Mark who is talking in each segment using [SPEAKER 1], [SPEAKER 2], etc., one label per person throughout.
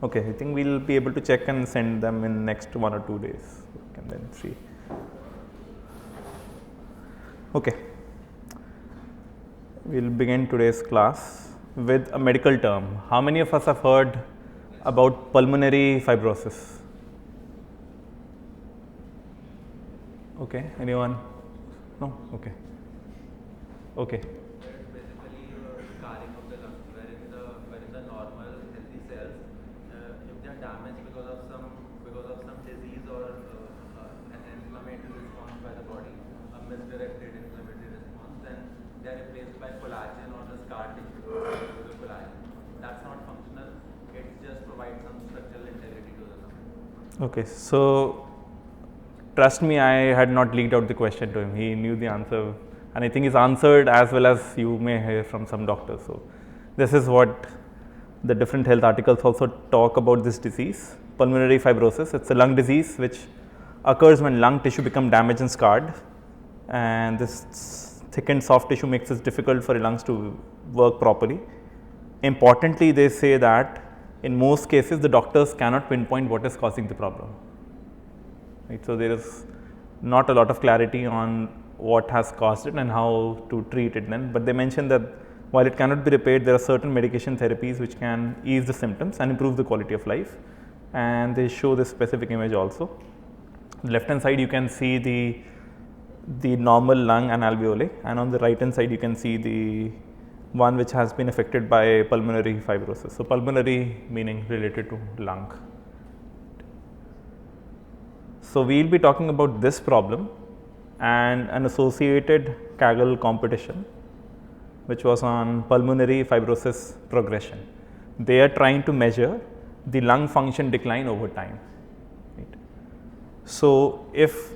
[SPEAKER 1] Okay, I think we'll be able to check and send them in next 1 or 2 days. We can then see. Okay, we'll begin today's class with a medical term. How many of us have heard about pulmonary fibrosis? Okay, anyone? No? Okay. Okay.
[SPEAKER 2] Basically scarring of the lungs, wherein the normal healthy cells, if they are damaged because of some disease or an inflammatory response by the body, a misdirected inflammatory response, then they are replaced by collagen or the scar tissue with the collagen. That's not functional. It just provides some structural integrity to the lung.
[SPEAKER 1] Okay, so trust me, I had not leaked out the question to him. He knew the answer, and I think he's answered as well as you may hear from some doctors. So this is what the different health articles also talk about this disease, pulmonary fibrosis. It's a lung disease which occurs when lung tissue becomes damaged and scarred, and this thickened soft tissue makes it difficult for the lungs to work properly. Importantly, they say that in most cases the doctors cannot pinpoint what is causing the problem. Right? So there is not a lot of clarity on what has caused it and how to treat it then, but they mention that while it cannot be repaired, there are certain medication therapies which can ease the symptoms and improve the quality of life, and they show this specific image also. Left hand side you can see the normal lung and alveoli, and on the right hand side you can see the one which has been affected by pulmonary fibrosis. So pulmonary meaning related to lung. So we will be talking about this problem and an associated Kaggle competition which was on pulmonary fibrosis progression. They are trying to measure the lung function decline over time. Right. So if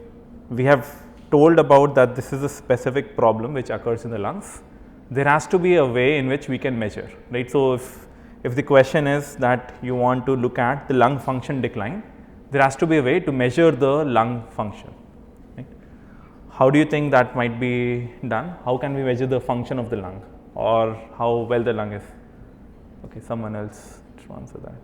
[SPEAKER 1] we have told about that this is a specific problem which occurs in the lungs, there has to be a way in which we can measure. Right. So if the question is that you want to look at the lung function decline, there has to be a way to measure the lung function. Right. How do you think that might be done? How can we measure the function of the lung or how well the lung is? Okay, someone else to answer that.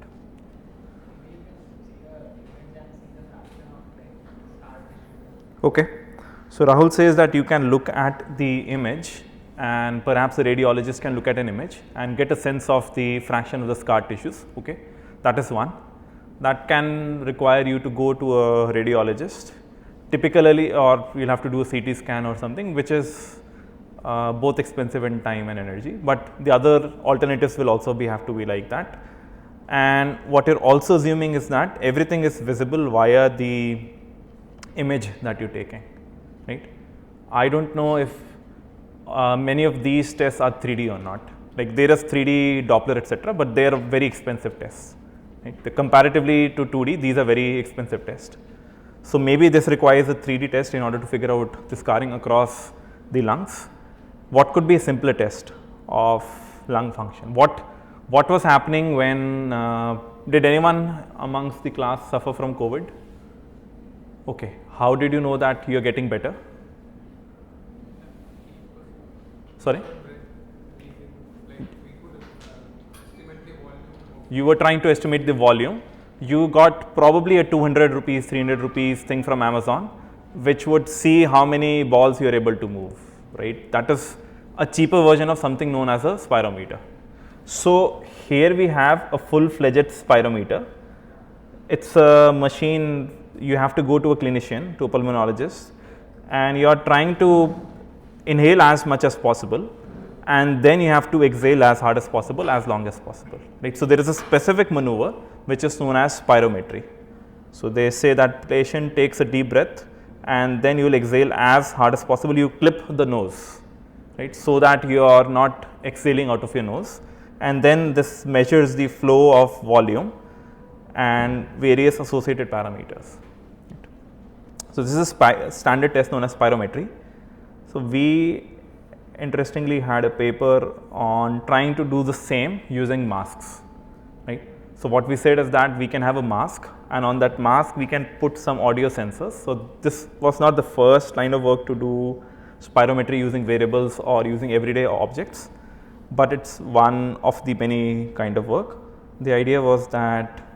[SPEAKER 1] Okay, so Rahul says that you can look at the image and perhaps a radiologist can look at an image and get a sense of the fraction of the scar tissues. Okay, that is one. That can require you to go to a radiologist typically, or you will have to do a CT scan or something, which is both expensive in time and energy, but the other alternatives will also have to be like that. And what you are also assuming is that everything is visible via the image that you are taking. Right? I do not know if many of these tests are 3D or not. Like there is 3D Doppler etc., but they are very expensive tests. Right. The comparatively to 2D, these are very expensive tests. So maybe this requires a 3D test in order to figure out the scarring across the lungs. What could be a simpler test of lung function? What was happening when, did anyone amongst the class suffer from COVID? Okay, how did you know that you are getting better? Sorry? You were trying to estimate the volume. You got probably a 200 rupees, 300 rupees thing from Amazon, which would see how many balls you are able to move, right? That is a cheaper version of something known as a spirometer. So here we have a full-fledged spirometer. It's a machine, you have to go to a clinician, to a pulmonologist, and you are trying to inhale as much as possible, and then you have to exhale as hard as possible, as long as possible. Right? So there is a specific maneuver which is known as spirometry. So they say that patient takes a deep breath and then you will exhale as hard as possible. You clip the nose, right, so that you are not exhaling out of your nose, and then this measures the flow of volume and various associated parameters. Right. So this is a standard test known as spirometry. So we interestingly had a paper on trying to do the same using masks, right. So what we said is that we can have a mask, and on that mask we can put some audio sensors. So this was not the first line of work to do spirometry using variables or using everyday objects, but it's one of the many kind of work. The idea was that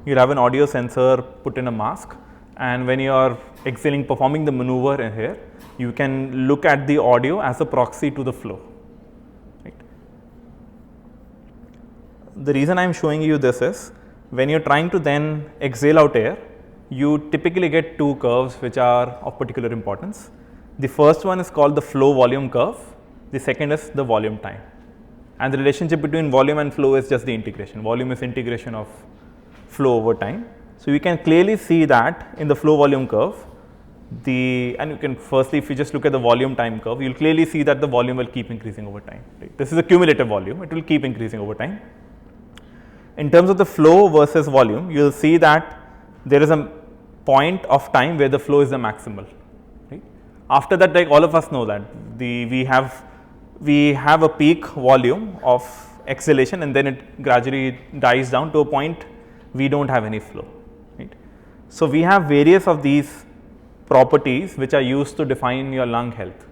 [SPEAKER 1] you'll have an audio sensor put in a mask, and when you are exhaling, performing the maneuver in here, you can look at the audio as a proxy to the flow. Right? The reason I am showing you this is, when you're trying to then exhale out air, you typically get two curves which are of particular importance. The first one is called the flow volume curve, the second is the volume time. And the relationship between volume and flow is just the integration. Volume is integration of flow over time. So you can clearly see that in the flow volume curve, and you can firstly, if you just look at the volume time curve, you'll clearly see that the volume will keep increasing over time. Right? This is a cumulative volume, it will keep increasing over time. In terms of the flow versus volume, you'll see that there is a point of time where the flow is the maximal. Right? After that, like all of us know that we have a peak volume of exhalation, and then it gradually dies down to a point we don't have any flow. Right? So we have various of these properties which are used to define your lung health.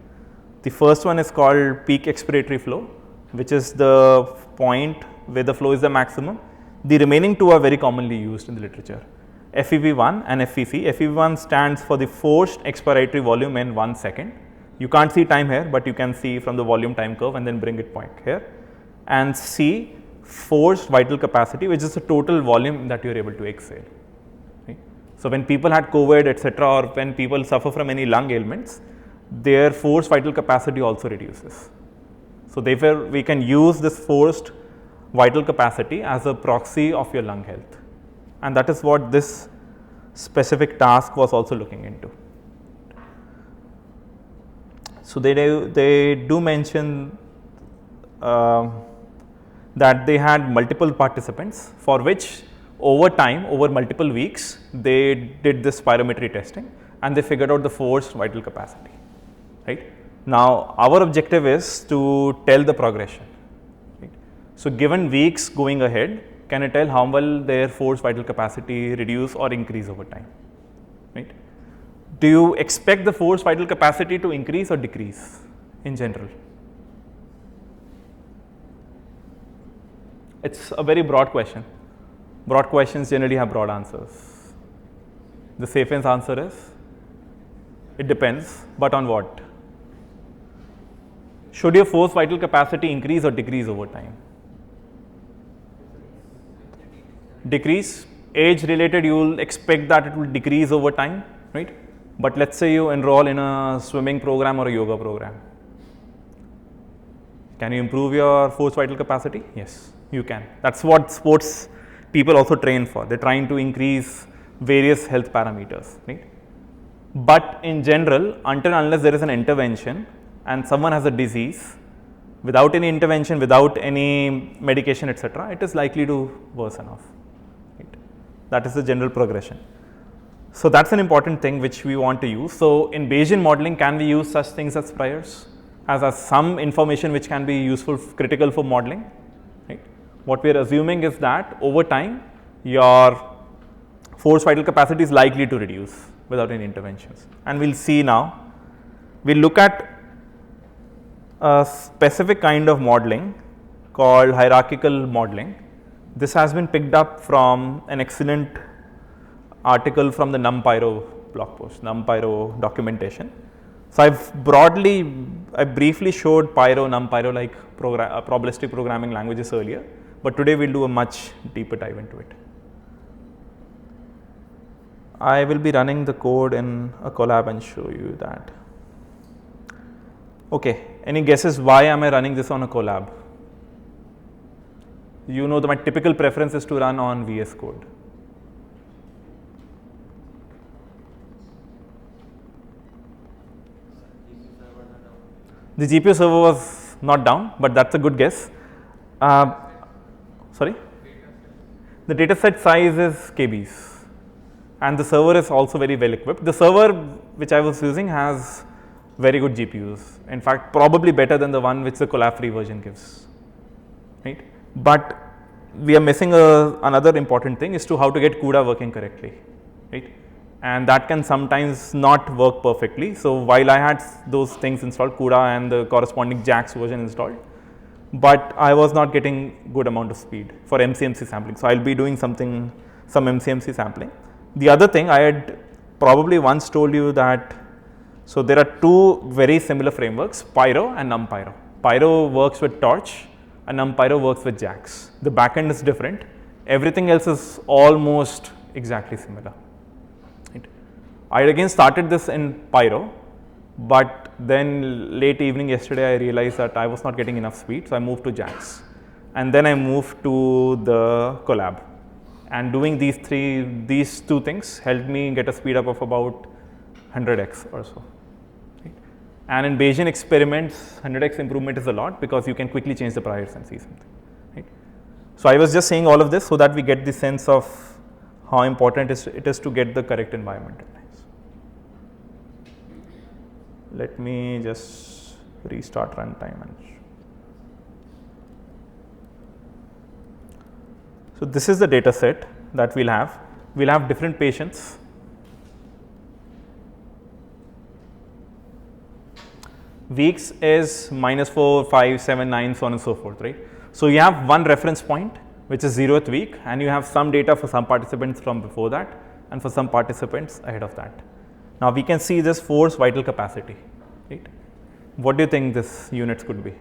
[SPEAKER 1] The first one is called peak expiratory flow, which is the point where the flow is the maximum. The remaining two are very commonly used in the literature, FEV1 and FVC. FEV1 stands for the forced expiratory volume in 1 second. You can't see time here, but you can see from the volume time curve and then bring it point here. And C, forced vital capacity, which is the total volume that you are able to exhale. Right? So when people had COVID, etc., or when people suffer from any lung ailments, their forced vital capacity also reduces. So therefore, we can use this forced vital capacity as a proxy of your lung health, and that is what this specific task was also looking into. So they do mention that they had multiple participants for which over time, over multiple weeks, they did this spirometry testing and they figured out the forced vital capacity. Right? Now our objective is to tell the progression. Right? So given weeks going ahead, can I tell how well their forced vital capacity reduce or increase over time? Right? Do you expect the forced vital capacity to increase or decrease in general? It's a very broad question. Broad questions generally have broad answers. The safest answer is, it depends, but on what? Should your forced vital capacity increase or decrease over time? Decrease. Age related, you will expect that it will decrease over time, right? But let's say you enroll in a swimming program or a yoga program. Can you improve your forced vital capacity? Yes, you can. That's what sports people also train for. They're trying to increase various health parameters, right? But in general, until unless there is an intervention and someone has a disease, without any intervention, without any medication, etc., it is likely to worsen off. Right? That is the general progression. So that's an important thing which we want to use. So in Bayesian modeling, can we use such things as priors as some information which can be useful, critical for modeling? Right? What we are assuming is that over time, your forced vital capacity is likely to reduce without any interventions. And we'll see now. We'll look at a specific kind of modeling called hierarchical modeling. This has been picked up from an excellent article from the NumPyro blog post, NumPyro documentation. So I briefly showed Pyro, NumPyro like probabilistic programming languages earlier, but today we'll do a much deeper dive into it. I will be running the code in a Colab and show you that. Okay, any guesses why am I running this on a Colab? You know that my typical preference is to run on VS Code. The GPU server was not down, but that's a good guess. Sorry? The dataset size is KBs, and the server is also very well equipped. The server which I was using has very good GPUs. In fact, probably better than the one which the Colab free version gives. Right? But we are missing another important thing is to how to get CUDA working correctly. Right? And that can sometimes not work perfectly. So while I had those things installed, CUDA and the corresponding JAX version installed, but I was not getting good amount of speed for MCMC sampling. So I'll be doing something some MCMC sampling. The other thing, I had probably once told you that, so there are two very similar frameworks, Pyro and NumPyro. Pyro works with Torch and NumPyro works with JAX. The backend is different. Everything else is almost exactly similar. Right. I again started this in Pyro, but then late evening yesterday I realized that I was not getting enough speed, so I moved to JAX. And then I moved to the Collab. And doing these two things helped me get a speed up of about 100x or so. Right. And in Bayesian experiments, 100x improvement is a lot because you can quickly change the priors and see something. Right. So I was just saying all of this so that we get the sense of how important it is to get the correct environment. Let me just restart runtime. So this is the data set that we'll have. We'll have different patients. Weeks is -4, 5, 7, 9, so on and so forth, right? So you have one reference point, which is 0th week, and you have some data for some participants from before that, and for some participants ahead of that. Now we can see this force vital capacity, right? What do you think this units could be?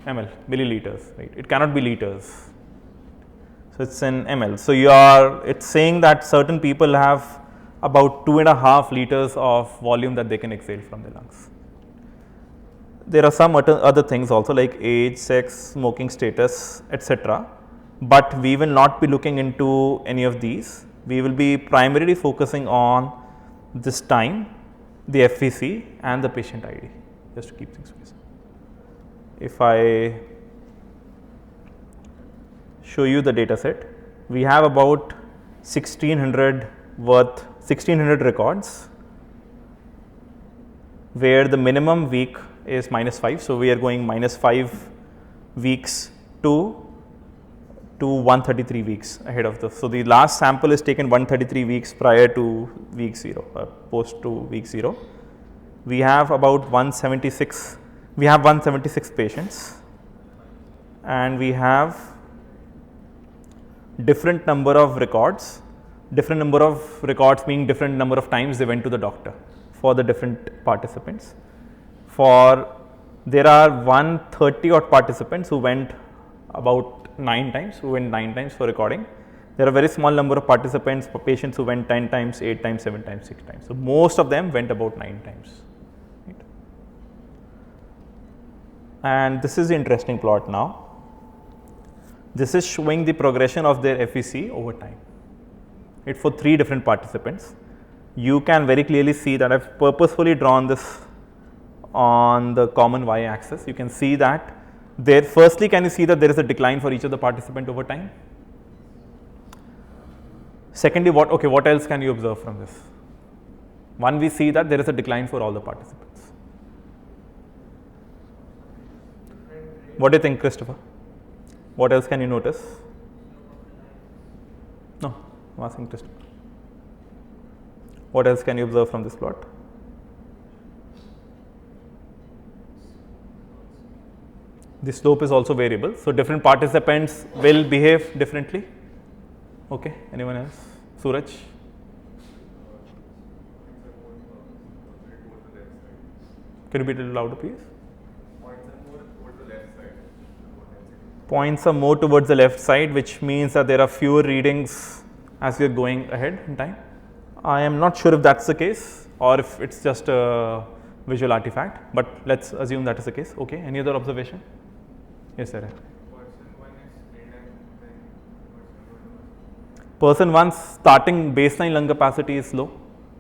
[SPEAKER 1] ml, milliliters, right? It cannot be liters. So it's in ml. So it's saying that certain people have about 2.5 liters of volume that they can exhale from their lungs. There are some other things also like age, sex, smoking status, etc. But we will not be looking into any of these. We will be primarily focusing on this time, the FVC and the patient ID, just to keep things simple. If I show you the data set, we have about 1600 records where the minimum week is -5. So we are going -5 weeks to 133 weeks ahead of this. So the last sample is taken 133 weeks prior to week 0, post to week 0. We have about 176. We have 176 patients, and we have different number of records. Different number of records meaning different number of times they went to the doctor for the different participants. There are 130 odd participants who went about 9 times, for recording. There are a very small number of participants, patients who went 10 times, 8 times, 7 times, 6 times. So most of them went about 9 times. Right. And this is the interesting plot now. This is showing the progression of their FVC over time. It for 3 different participants. You can very clearly see that I've purposefully drawn this on the common y axis. You can see that there, firstly, can you see that there is a decline for each of the participant over time? Secondly, what else can you observe from this? One, we see that there is a decline for all the participants. What do you think, Christopher? What else can you notice? No, I'm asking Christopher. What else can you observe from this plot? The slope is also variable, so different participants will behave differently. Okay, anyone else? Suraj? Can you repeat it a little louder, please? Points are more towards the left side, which means that there are fewer readings as we are going ahead in time. I am not sure if that's the case or if it's just a visual artifact, but let's assume that is the case. Okay, any other observation? Yes, sir. Person 1's starting baseline lung capacity is low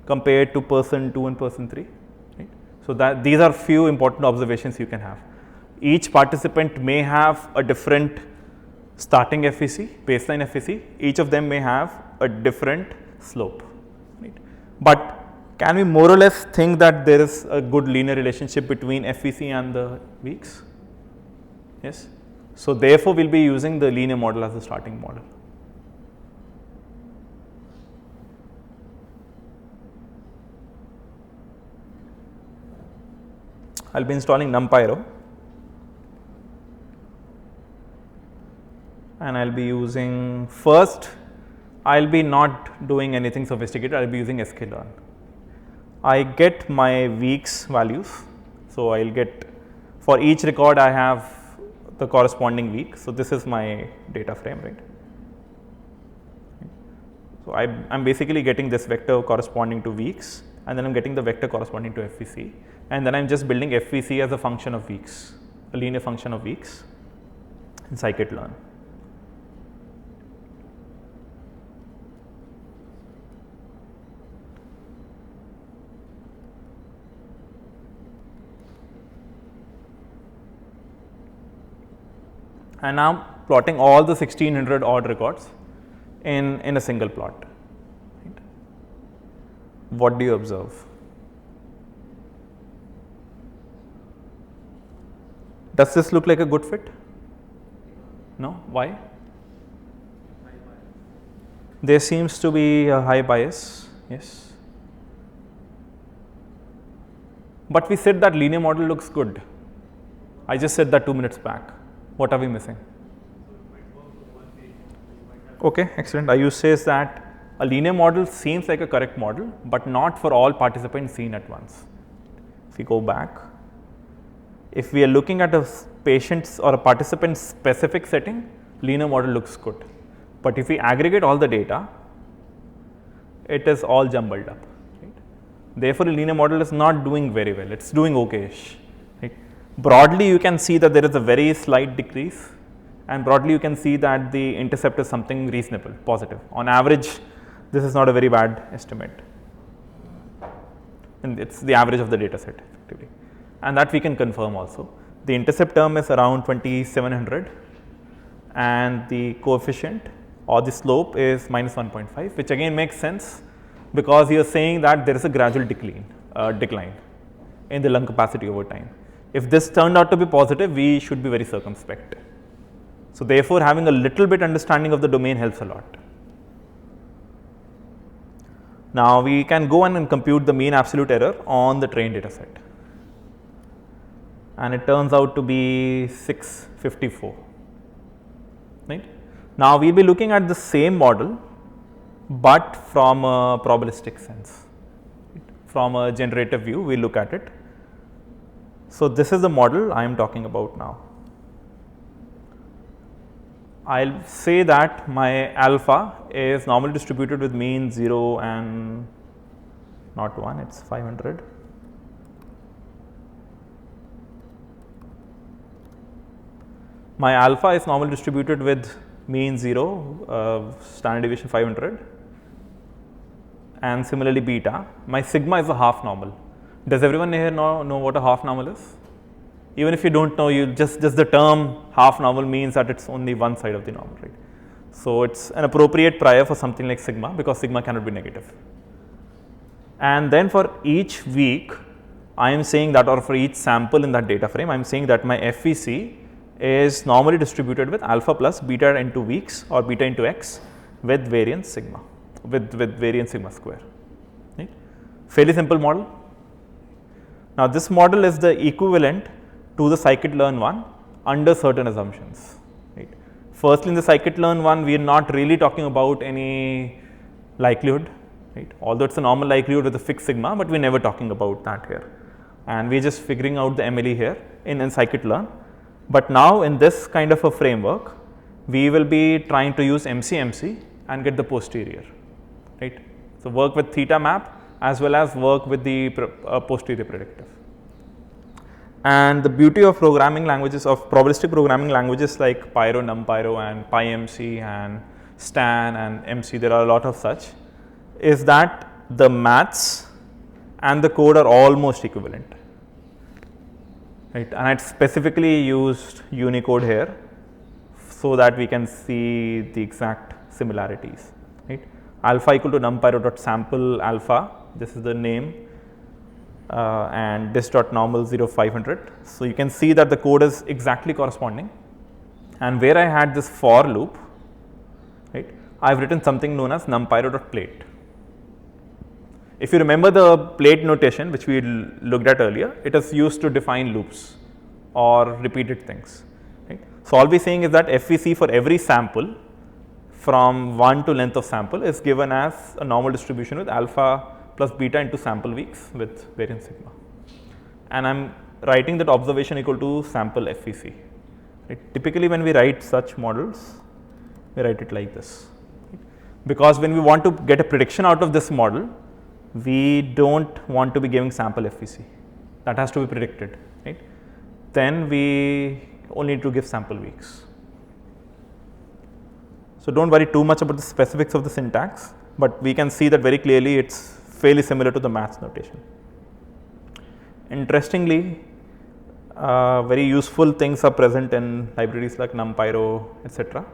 [SPEAKER 1] compared to person 2 and person 3. Right? So that these are few important observations you can have. Each participant may have a different starting FVC, baseline FVC. Each of them may have a different slope. Right? But can we more or less think that there is a good linear relationship between FVC and the weeks? Yes. So therefore, we'll be using the linear model as the starting model. I'll be installing NumPyro. and I'll be using first, I'll be not doing anything sophisticated, I'll be using sklearn. I get my weeks values, so I'll get for each record I have the corresponding week. So this is my data frame, right? So I'm basically getting this vector corresponding to weeks, and then I'm getting the vector corresponding to FVC, and then I'm just building FVC as a function of weeks, a linear function of weeks in scikit-learn. And now I'm plotting all the 1600 odd records in a single plot. Right. What do you observe? Does this look like a good fit? No? Why? There seems to be a high bias, yes. But we said that linear model looks good. I just said that 2 minutes back. What are we missing? Okay, excellent. Ayush says that a linear model seems like a correct model, but not for all participants seen at once. If we go back, if we are looking at a patient's or a participant specific setting, linear model looks good. But if we aggregate all the data, it is all jumbled up. Right? Therefore, a linear model is not doing very well. It's doing okay-ish. Right? Broadly, you can see that there is a very slight decrease, and broadly you can see that the intercept is something reasonable, positive. On average, this is not a very bad estimate, and it's the average of the data set effectively, and that we can confirm also. The intercept term is around 2700, and the coefficient or the slope is minus 1.5, which again makes sense because you are saying that there is a gradual decline in the lung capacity over time. If this turned out to be positive, we should be very circumspect. So therefore, having a little bit understanding of the domain helps a lot. Now we can go on and compute the mean absolute error on the trained data set, and it turns out to be 654. Right? Now we will be looking at the same model, but from a probabilistic sense. From a generative view, we look at it. So this is the model I am talking about now. I'll say that my alpha is normally distributed with mean 0 and not 1, it's 500. My alpha is normally distributed with mean 0, standard deviation 500, and similarly beta. My sigma is a half normal. Does everyone here know what a half normal is? Even if you don't know, you just the term half normal means that it's only one side of the normal, right? So it's an appropriate prior for something like sigma, because sigma cannot be negative. And then for each week, I am saying that, or for each sample in that data frame, I am saying that my FVC is normally distributed with alpha plus beta into weeks or beta into x with variance sigma, with variance sigma square. Right? Fairly simple model. Now this model is the equivalent to the scikit-learn one under certain assumptions. Right? Firstly, in the scikit-learn one, we are not really talking about any likelihood, right? Although it's a normal likelihood with a fixed sigma, but we're never talking about that here. And we're just figuring out the MLE here in scikit-learn. But now in this kind of a framework, we will be trying to use MC and get the posterior, right? So work with theta map as well as work with the posterior predictive. And the beauty of programming languages, of probabilistic programming languages like Pyro, NumPyro and PyMC and Stan and MC, there are a lot of such, is that the maths and the code are almost equivalent. Right? And I specifically used Unicode here so that we can see the exact similarities. Right? Alpha equal to numpyro.sample alpha, this is the name, and this.normal 0500. So you can see that the code is exactly corresponding, and where I had this for loop, right, I have written something known as numpyro.plate. If you remember the plate notation which we looked at earlier, it is used to define loops or repeated things. Right? So, all we are saying is that FVC for every sample from 1 to length of sample is given as a normal distribution with alpha plus beta into sample weeks with variance sigma, and I am writing that observation equal to sample FVC. Right. Typically, when we write such models, we write it like this, right, because when we want to get a prediction out of this model, we do not want to be giving sample FVC, that has to be predicted, right. Then we only need to give sample weeks. So, do not worry too much about the specifics of the syntax, but we can see that very clearly it is fairly similar to the maths notation. Interestingly, very useful things are present in libraries like NumPyro, etc.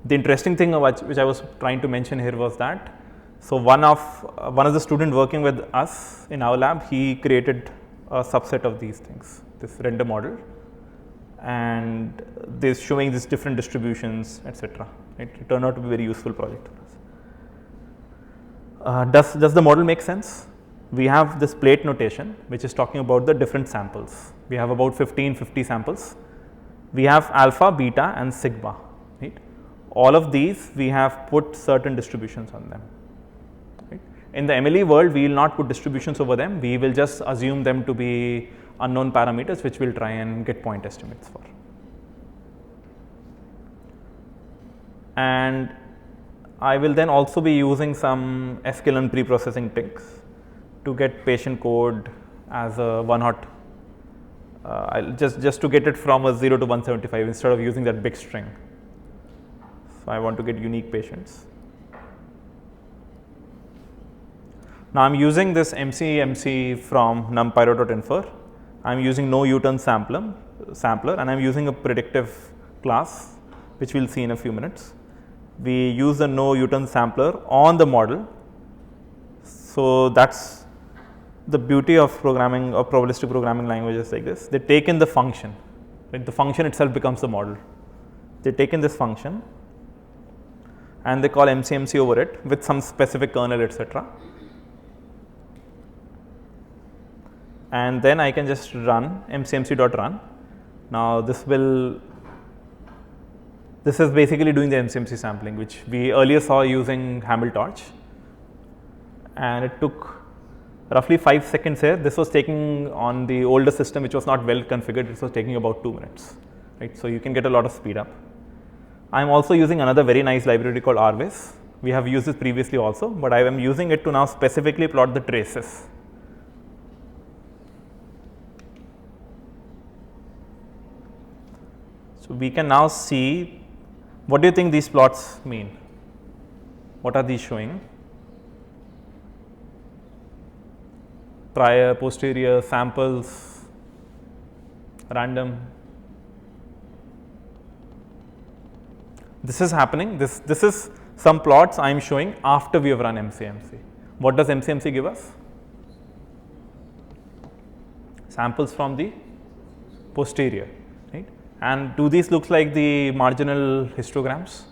[SPEAKER 1] The interesting thing which I was trying to mention here was that, so one of the student working with us in our lab, he created a subset of these things, this render model, and this showing these different distributions, etc. It turned out to be a very useful project for us. Does the model make sense? We have this plate notation which is talking about the different samples. We have about 50 samples. We have alpha, beta and sigma, right. All of these we have put certain distributions on them. Right. In the MLE world, we will not put distributions over them, we will just assume them to be unknown parameters which we will try and get point estimates for. And I will then also be using some sklearn pre-processing tricks to get patient code as a one hot, just to get it from a 0 to 175 instead of using that big string. So, I want to get unique patients. Now, I am using this MC from numpyro.infer. I am using no U-turn sampler, and I am using a predictive class which we will see in a few minutes. We use the no U-turn sampler on the model. So, that is the beauty of programming or probabilistic programming languages like this. They take in the function, right? The function itself becomes the model. They take in this function and they call MC over it with some specific kernel, etc. And then I can just run mcmc.run. Now, this is basically doing the MCMC sampling, which we earlier saw using Hamel torch, and it took roughly 5 seconds here. This was taking on the older system which was not well configured, this was taking about 2 minutes, right. So, you can get a lot of speed up. I am also using another very nice library called rvis. We have used this previously also, but I am using it to now specifically plot the traces. So, we can now see, what do you think these plots mean? What are these showing? Prior, posterior, samples, random. This is happening, this is some plots I am showing after we have run MCMC. What does MCMC give us? Samples from the posterior, right. And do these look like the marginal histograms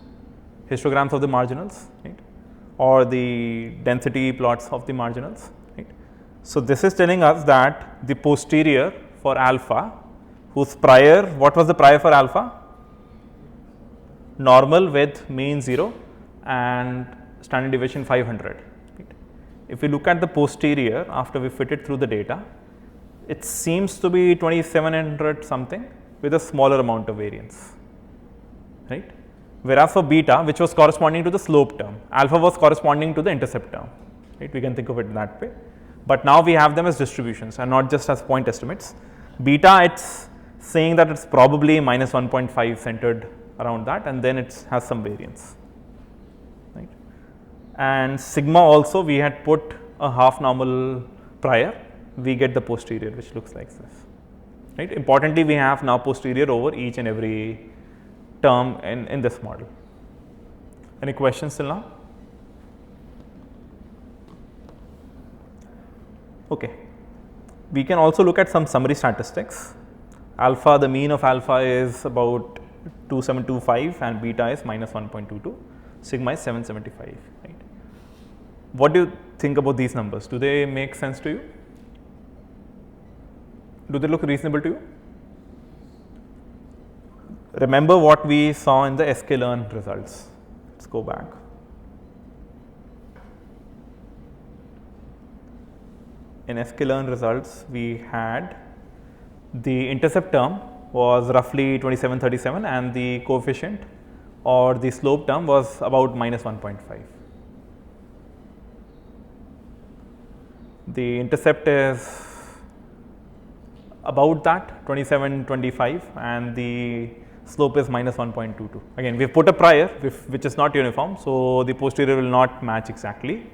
[SPEAKER 1] of the marginals, right, or the density plots of the marginals, right. So, this is telling us that the posterior for alpha, whose prior, what was the prior for alpha? Normal with mean 0 and standard deviation 500. Right. If we look at the posterior after we fit it through the data, it seems to be 2700 something with a smaller amount of variance, right. Whereas for beta, which was corresponding to the slope term, alpha was corresponding to the intercept term, right. We can think of it that way, but now we have them as distributions and not just as point estimates. Beta, it is saying that it is probably minus 1.5 centered around that, and then it has some variance, right. And sigma also, we had put a half normal prior, we get the posterior which looks like this, right. Importantly, we have now posterior over each and every term in this model. Any questions till now? Okay. We can also look at some summary statistics. Alpha, the mean of alpha is about 2725 and beta is minus 1.22, sigma is 775, right. What do you think about these numbers? Do they make sense to you? Do they look reasonable to you? remember what we saw in the sklearn results. Let's go back. In sklearn results, we had the intercept term was roughly 2737 and the coefficient or the slope term was about minus 1.5. The intercept is about that 2725 and the slope is minus 1.22. Again, we have put a prior which is not uniform, so the posterior will not match exactly,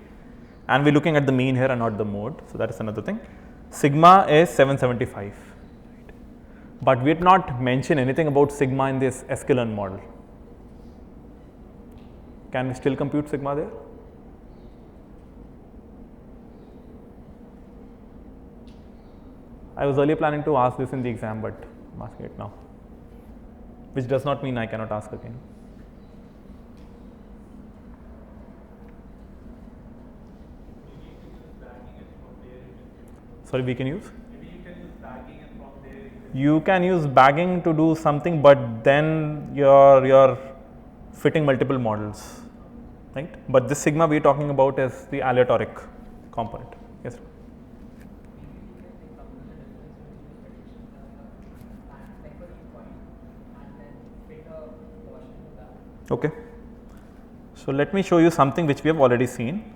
[SPEAKER 1] and we are looking at the mean here and not the mode. So, that is another thing. Sigma is 775, but we did not mention anything about sigma in this sklearn model. Can we still compute sigma there? I was earlier planning to ask this in the exam, but I am asking it now, which does not mean I cannot ask again. Sorry, we can use?
[SPEAKER 2] Maybe you can use bagging and from there
[SPEAKER 1] you can use bagging to do something, but then you're fitting multiple models, right? But this sigma we are talking about is the aleatoric component. Yes, sir. Okay. So, let me show you something which we have already seen.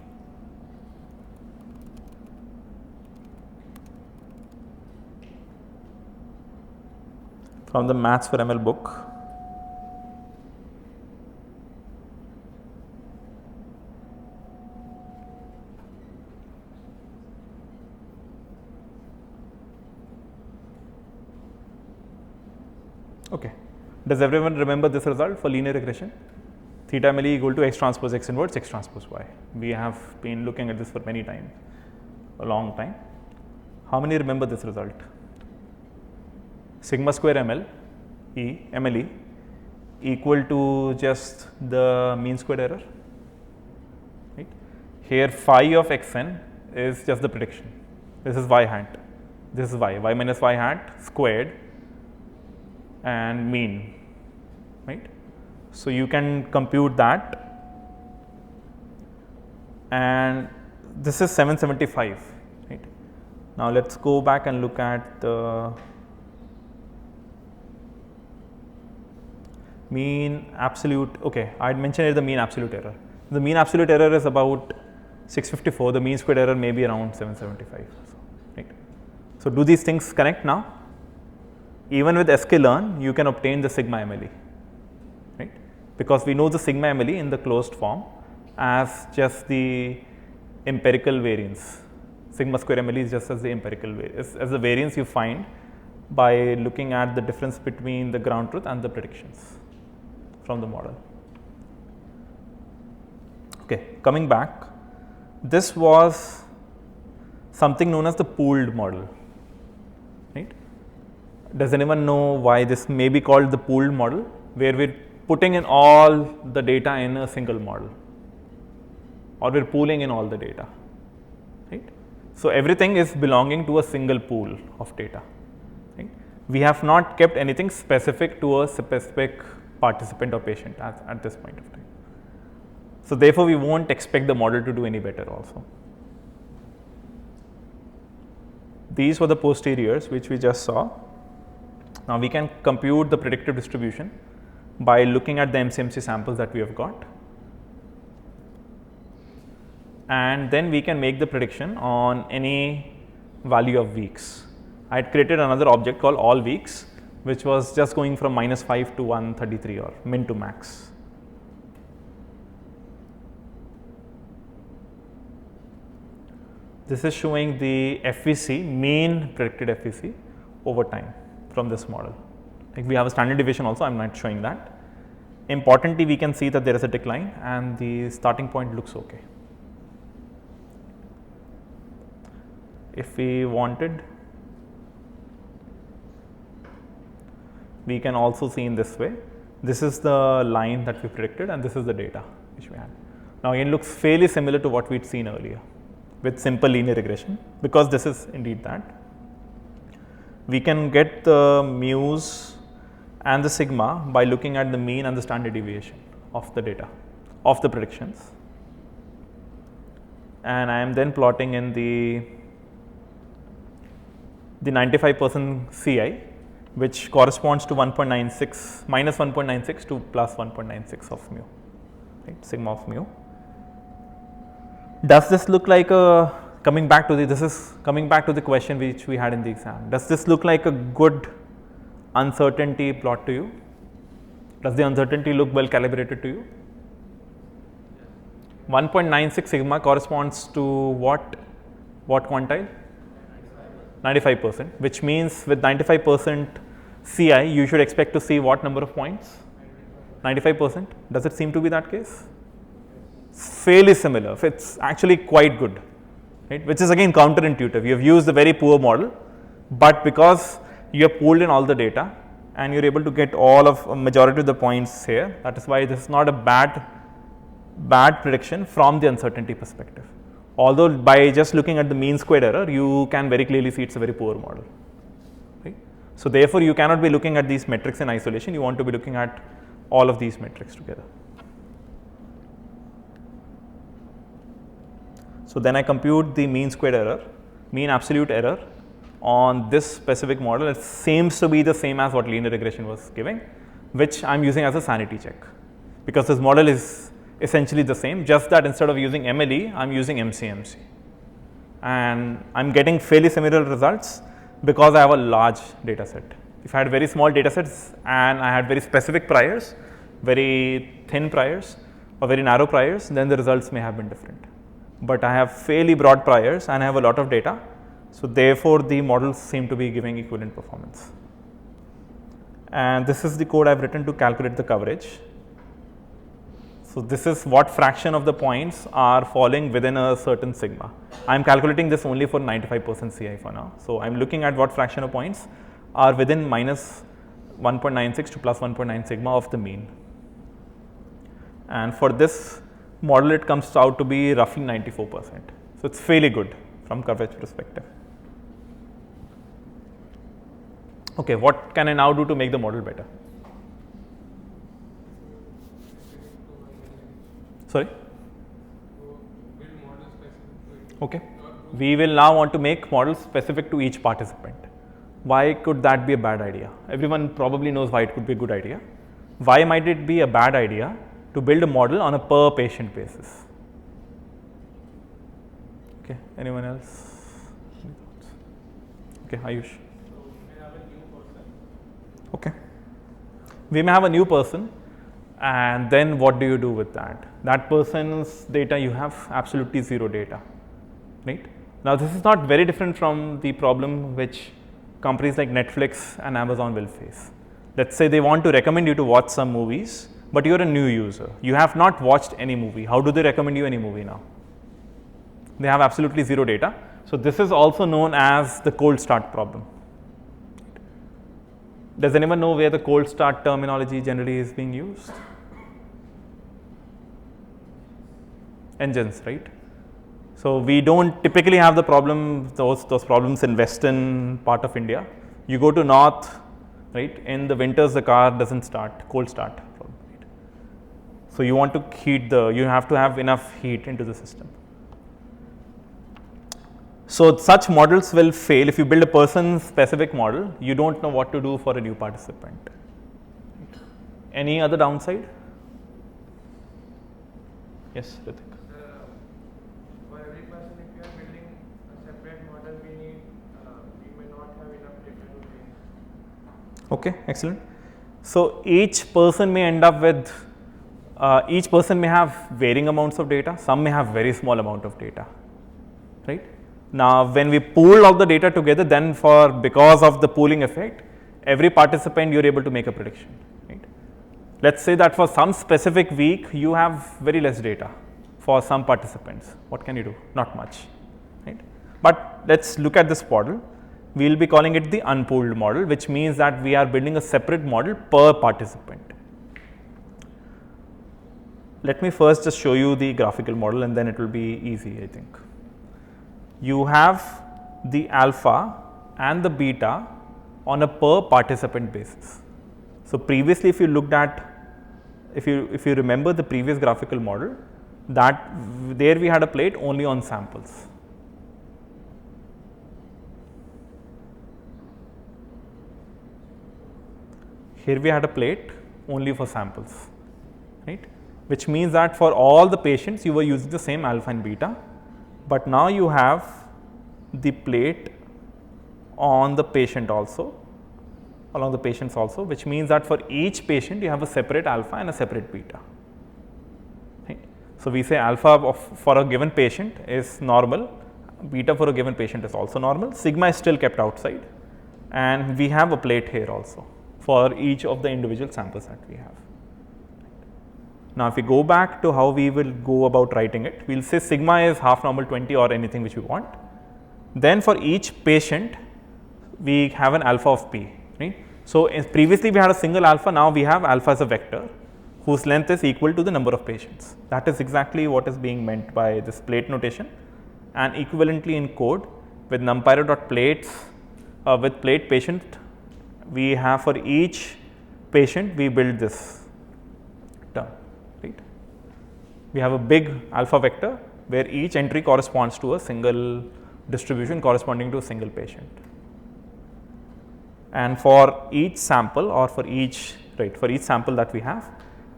[SPEAKER 1] From the Maths for ML book. Okay. Does everyone remember this result for linear regression? Theta MLE equal to x transpose x inverse x transpose y. We have been looking at this for many times, a long time. How many remember this result? Sigma square MLE equal to just the mean squared error, right? Here phi of xn is just the prediction. This is y hat, this is y minus y hat squared and mean, right? So, you can compute that, and this is 775, right? Now, let us go back and look at the mean absolute. Okay, I had mentioned here the mean absolute error. The mean absolute error is about 654, the mean squared error may be around 775, right? So, do these things connect now? Even with sklearn, you can obtain the sigma MLE, right? Because we know the sigma MLE in the closed form as just the empirical variance. Sigma square MLE is just as the empirical variance, as the variance you find by looking at the difference between the ground truth and the predictions from the model. Okay, coming back, this was something known as the pooled model, right? Does anyone know why this may be called the pooled model, where we are putting in all the data in a single model, or we are pooling in all the data, right? So, everything is belonging to a single pool of data, right? We have not kept anything specific to a specific participant or patient at this point of time. So, therefore, we will not expect the model to do any better also. These were the posteriors which we just saw. Now, we can compute the predictive distribution by looking at the MCMC samples that we have got, and then we can make the prediction on any value of weeks. I had created another object called all weeks, which was just going from -5 to 133 or min to max. This is showing the FVC, mean predicted FVC over time from this model. Like we have a standard deviation also, I am not showing that. Importantly, we can see that there is a decline and the starting point looks okay. If we wanted, we can also see in this way. This is the line that we predicted and this is the data which we had. Now, again looks fairly similar to what we had seen earlier with simple linear regression, because this is indeed that. We can get the mu's and the sigma by looking at the mean and the standard deviation of the data, of the predictions. And I am then plotting in the 95% CI, which corresponds to 1.96, minus 1.96 to plus 1.96 of mu, right, sigma of mu. Does this look like a, coming back to the question which we had in the exam, does this look like a good uncertainty plot to you? Does the uncertainty look well calibrated to you? 1.96 sigma corresponds to what quantile? 95%, which means with 95% CI, you should expect to see what number of points? 95%. Does it seem to be that case? Fairly similar. It's actually quite good, right? Which is again counterintuitive. You have used a very poor model, but because you have pulled in all the data and you're able to get all of a majority of the points here, that is why this is not a bad prediction from the uncertainty perspective. Although by just looking at the mean squared error, you can very clearly see it's a very poor model, right? So therefore, you cannot be looking at these metrics in isolation. You want to be looking at all of these metrics together. So then I compute the mean squared error, mean absolute error on this specific model. It seems to be the same as what linear regression was giving, which I'm using as a sanity check, because this model is essentially the same, just that instead of using MLE, I'm using MCMC. And I'm getting fairly similar results because I have a large data set. If I had very small data sets and I had very specific priors, very thin priors or very narrow priors, then the results may have been different. But I have fairly broad priors and I have a lot of data, so therefore the models seem to be giving equivalent performance. And this is the code I've written to calculate the coverage. So this is what fraction of the points are falling within a certain sigma. I'm calculating this only for 95% CI for now. So I'm looking at what fraction of points are within minus 1.96 to plus 1.9 sigma of the mean. And for this model, it comes out to be roughly 94%. So it's fairly good from coverage perspective. Okay, what can I now do to make the model better? Sorry? Okay. We will now want to make models specific to each participant. Why could that be a bad idea? Everyone probably knows why it could be a good idea. Why might it be a bad idea to build a model on a per patient basis? Okay, anyone else? Okay, Ayush.
[SPEAKER 3] So we may have a new person.
[SPEAKER 1] Okay. We may have a new person, and then what do you do with that? That person's data, you have absolutely zero data, right? Now this is not very different from the problem which companies like Netflix and Amazon will face. Let's say they want to recommend you to watch some movies, but you're a new user. You have not watched any movie. How do they recommend you any movie now? They have absolutely zero data. So this is also known as the cold start problem. Does anyone know where the cold start terminology generally is being used? Engines, right? So we don't typically have the problem, those problems in western part of India. You go to north, right? In the winters, the car doesn't start, cold start. Right? So you want to heat you have to have enough heat into the system. So such models will fail. If you build a person specific model, you don't know what to do for a new participant. Any other downside? Yes, Ritik.
[SPEAKER 3] For every person, if you are building a separate model, we may not have enough data to train.
[SPEAKER 1] Okay, excellent. So each person may end up with, each person may have varying amounts of data. Some may have very small amount of data, right? Now, when we pool all the data together, then because of the pooling effect, every participant you're able to make a prediction. Right? Let's say that for some specific week, you have very less data for some participants. What can you do? Not much. Right? But let's look at this model. We will be calling it the unpooled model, which means that we are building a separate model per participant. Let me first just show you the graphical model, and then it will be easy, I think. You have the alpha and the beta on a per participant basis, So previously, if you looked at, if you remember the previous graphical model, that there we had a plate only on samples. Here we had a plate only for samples, right? Which means that for all the patients you were using the same alpha and beta, but now you have the plate on the patient also, along the patients also, which means that for each patient you have a separate alpha and a separate beta. Right? So we say alpha for a given patient is normal, beta for a given patient is also normal, sigma is still kept outside, and we have a plate here also for each of the individual samples that we have. Now, if we go back to how we will go about writing it, we will say sigma is half normal 20 or anything which we want. Then for each patient, we have an alpha of p, right. So, previously we had a single alpha, now we have alpha as a vector whose length is equal to the number of patients. That is exactly what is being meant by this plate notation, and equivalently in code with numpyro.plates with plate patient, we have for each patient we build this term, right. We have a big alpha vector where each entry corresponds to a single distribution corresponding to a single patient. And for each sample, or for each sample that we have,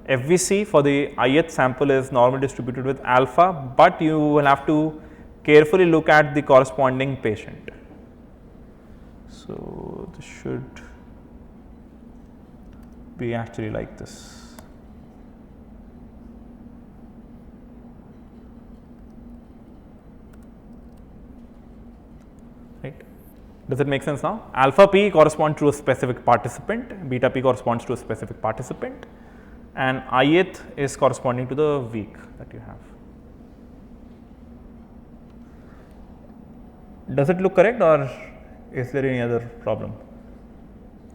[SPEAKER 1] FVC for the ith sample is normally distributed with alpha, but you will have to carefully look at the corresponding patient. So, this should be actually like this. Right. Does it make sense now? Alpha p corresponds to a specific participant, beta p corresponds to a specific participant, and ith is corresponding to the week that you have. Does it look correct, or is there any other problem?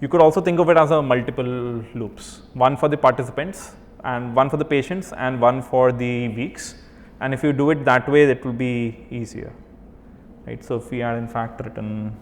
[SPEAKER 1] You could also think of it as a multiple loops, one for the participants and one for the patients and one for the weeks, and if you do it that way, that will be easier, right. So, if we had in fact written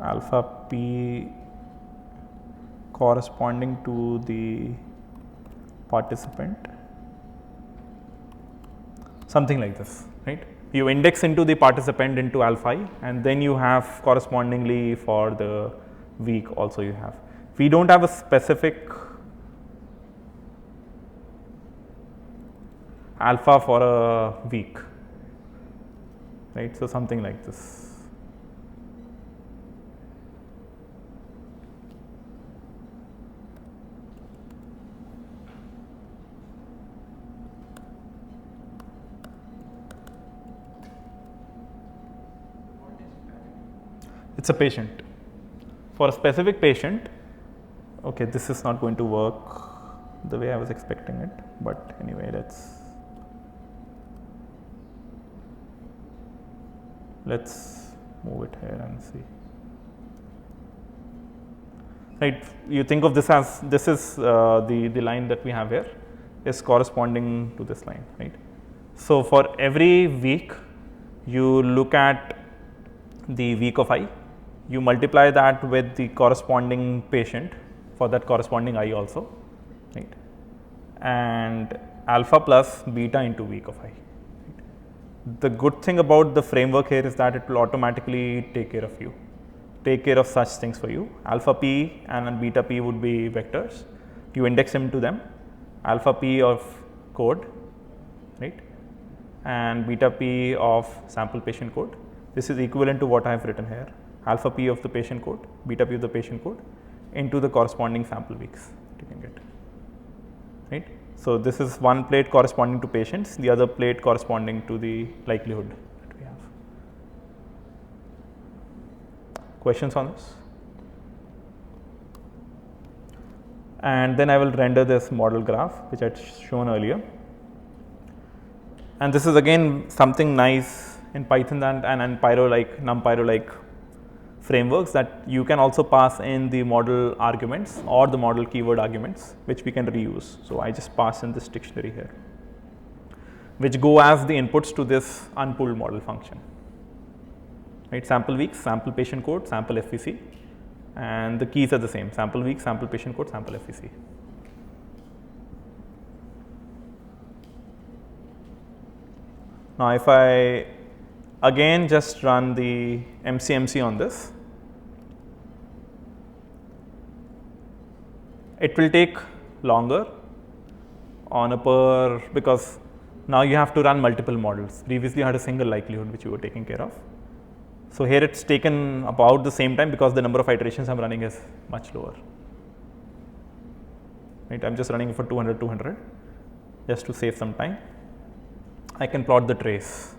[SPEAKER 1] alpha p corresponding to the participant, something like this, right. You index into the participant into alpha I, and then you have correspondingly for the week also you have. We do not have a specific alpha for a week, right. So, something like this. It is a patient. For a specific patient, okay, this is not going to work the way I was expecting it, but anyway, let's move it here and see. Right, you think of this as, this is the line that we have here is corresponding to this line, right. So, for every week you look at the week of I, you multiply that with the corresponding patient for that corresponding I also, right, and alpha plus beta into week of I. Right. The good thing about the framework here is that it will automatically take care of such things for you. Alpha p and beta p would be vectors, you index them to them, alpha p of code, right, and beta p of sample patient code. This is equivalent to what I have written here, alpha p of the patient code, beta p of the patient code into the corresponding sample weeks that you can get, right. So, this is one plate corresponding to patients, the other plate corresponding to the likelihood that we have. Questions on this? And then I will render this model graph which I had shown earlier. And this is again something nice in Python and NumPyro like frameworks, that you can also pass in the model arguments or the model keyword arguments, which we can reuse. So I just pass in this dictionary here, which go as the inputs to this unpooled model function. Right, sample weeks, sample patient code, sample FVC, and the keys are the same: sample week, sample patient code, sample FVC. Now, if I again just run the MCMC on this, it will take longer on a because now you have to run multiple models. Previously you had a single likelihood which you were taking care of. So here it's taken about the same time because the number of iterations I'm running is much lower. Right, I'm just running for 200 just to save some time. I can plot the trace.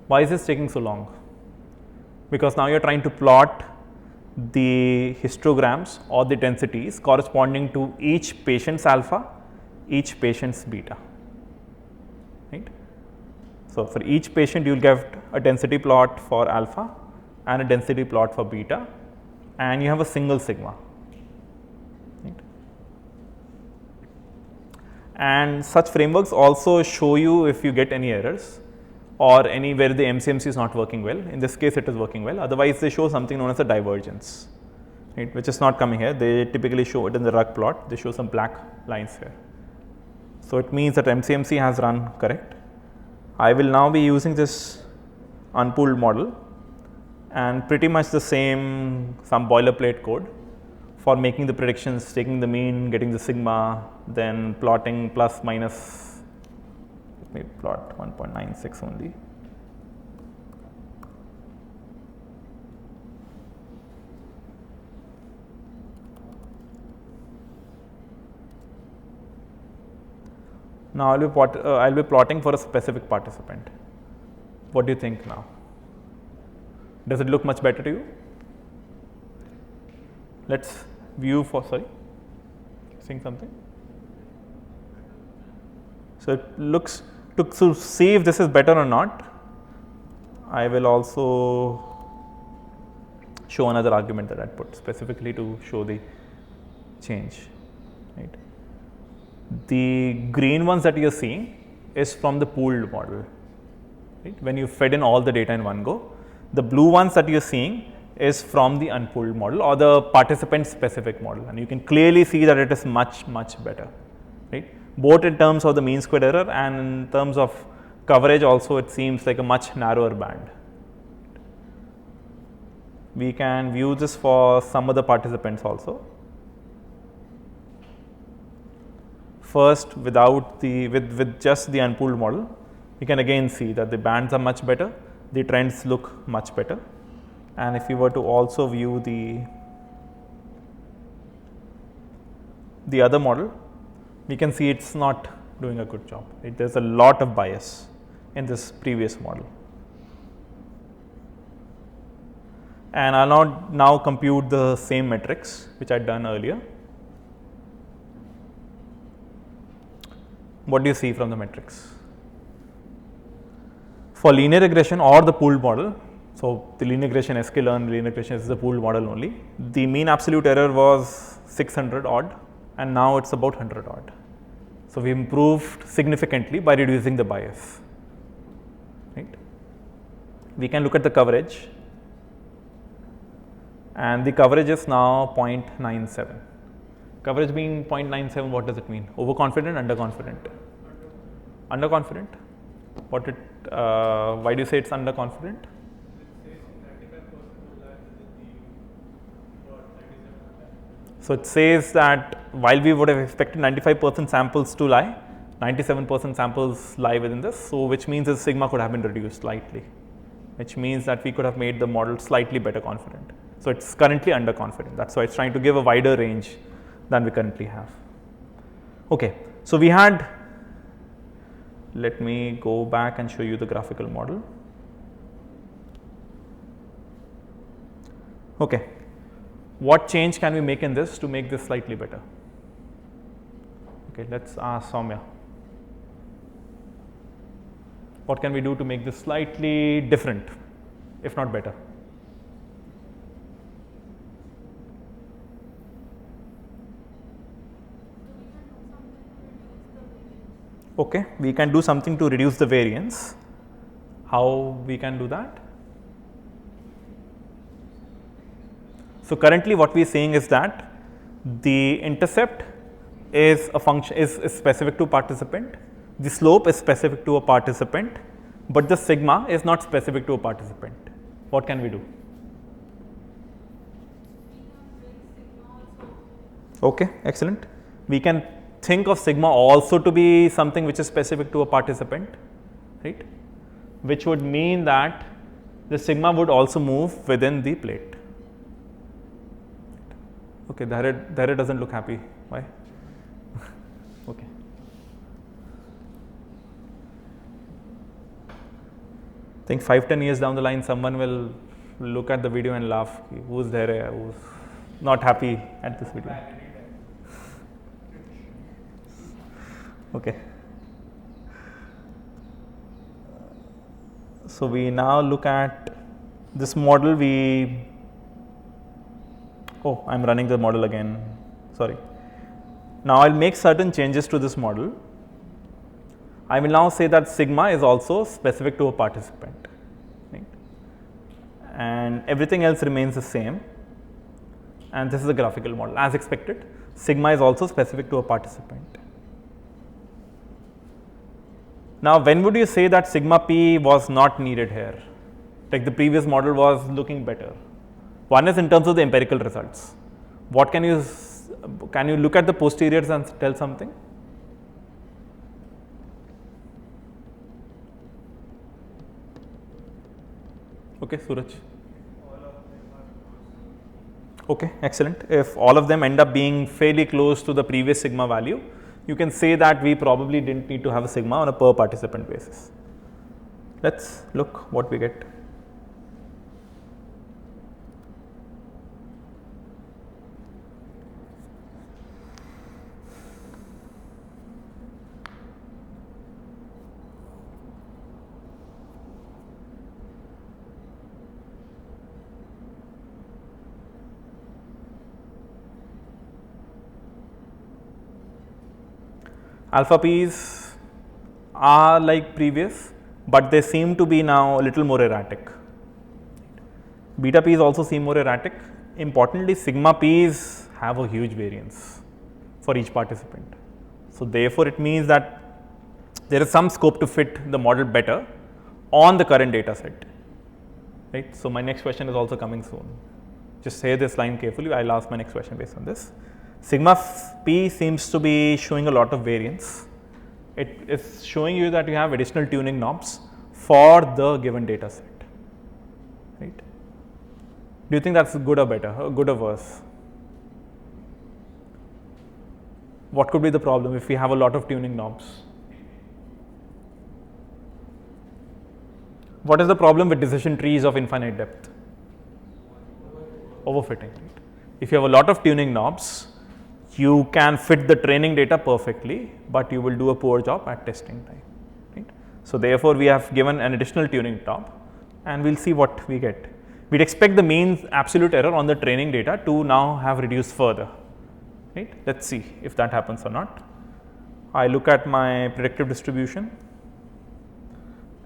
[SPEAKER 1] Why is this taking so long? Because now you're trying to plot the histograms or the densities corresponding to each patient's alpha, each patient's beta. Right? So for each patient, you'll get a density plot for alpha and a density plot for beta, and you have a single sigma. Right? And such frameworks also show you if you get any errors or anywhere the MCMC is not working well. In this case, it is working well. Otherwise, they show something known as a divergence, right, which is not coming here. They typically show it in the rug plot. They show some black lines here. So it means that MCMC has run correct. I will now be using this unpooled model and pretty much the same, some boilerplate code for making the predictions, taking the mean, getting the sigma, then plotting plus minus. Let me plot 1.96 only. Now I'll be plotting for a specific participant. What do you think now? Does it look much better to you? Let's view for, saying something. So it looks, to see if this is better or not, I will also show another argument that I put specifically to show the change. Right. The green ones that you are seeing is from the pooled model, right, when you fed in all the data in one go. The blue ones that you are seeing is from the unpooled model or the participant specific model, and you can clearly see that it is much better, right, both in terms of the mean squared error and in terms of coverage also. It seems like a much narrower band. We can view this for some of the participants also. First, without the with just the unpooled model, we can again see that the bands are much better, the trends look much better. And if we were to also view the other model, we can see it's not doing a good job. Right? There's a lot of bias in this previous model. And I'll now compute the same metrics which I had done earlier. What do you see from the metrics? For linear regression or the pooled model, so the linear regression, sklearn linear regression is the pooled model only. The mean absolute error was 600 odd, and now it's about 100 odd. So we improved significantly by reducing the bias. Right? We can look at the coverage, and the coverage is now 0.97. Coverage being 0.97, what does it mean? Overconfident, underconfident? Underconfident? Why do you say it's underconfident? So it says that while we would have expected 95% samples to lie, 97% samples lie within this. So which means the sigma could have been reduced slightly, which means that we could have made the model slightly better confident. So it's currently underconfident. That's why it's trying to give a wider range than we currently have. Okay, so we had, let me go back and show you the graphical model. Okay, What change can we make in this to make this slightly better? Okay, let's ask Soumya. What can we do to make this slightly different, if not better? Okay, we can do something to reduce the variance. How we can do that? So currently what we are saying is that the intercept is a function is specific to participant, the slope is specific to a participant, but the sigma is not specific to a participant. What can we do? Okay, excellent. We can think of sigma also to be something which is specific to a participant, right? Which would mean that the sigma would also move within the plate. Okay, Dharya doesn't look happy. Why? Okay. I think 5-10 years down the line, someone will look at the video and laugh. Who's Dharya? Who's not happy at this video? Okay. So we now look at this model. I'm running the model again. Sorry. Now I'll make certain changes to this model. I will now say that sigma is also specific to a participant, right? And everything else remains the same. And this is a graphical model. As expected, sigma is also specific to a participant. Now, when would you say that sigma p was not needed here? Like the previous model was looking better. One is in terms of the empirical results. What can you look at the posteriors and tell something? Okay, Suraj. Okay, excellent. If all of them end up being fairly close to the previous sigma value, you can say that we probably didn't need to have a sigma on a per participant basis. Let's look what we get. Alpha p's are like previous, but they seem to be now a little more erratic. Beta p's also seem more erratic. Importantly, sigma p's have a huge variance for each participant. So therefore, it means that there is some scope to fit the model better on the current data set, right? So my next question is also coming soon. Just say this line carefully. I'll ask my next question based on this. Sigma p seems to be showing a lot of variance. It is showing you that you have additional tuning knobs for the given data set, right? Do you think that's good or better, or good or worse? What could be the problem if we have a lot of tuning knobs? What is the problem with decision trees of infinite depth? Overfitting, right? If you have a lot of tuning knobs, you can fit the training data perfectly, but you will do a poor job at testing time, right? So therefore, we have given an additional tuning knob, and we'll see what we get. We'd expect the mean absolute error on the training data to now have reduced further, right? Let's see if that happens or not. I look at my predictive distribution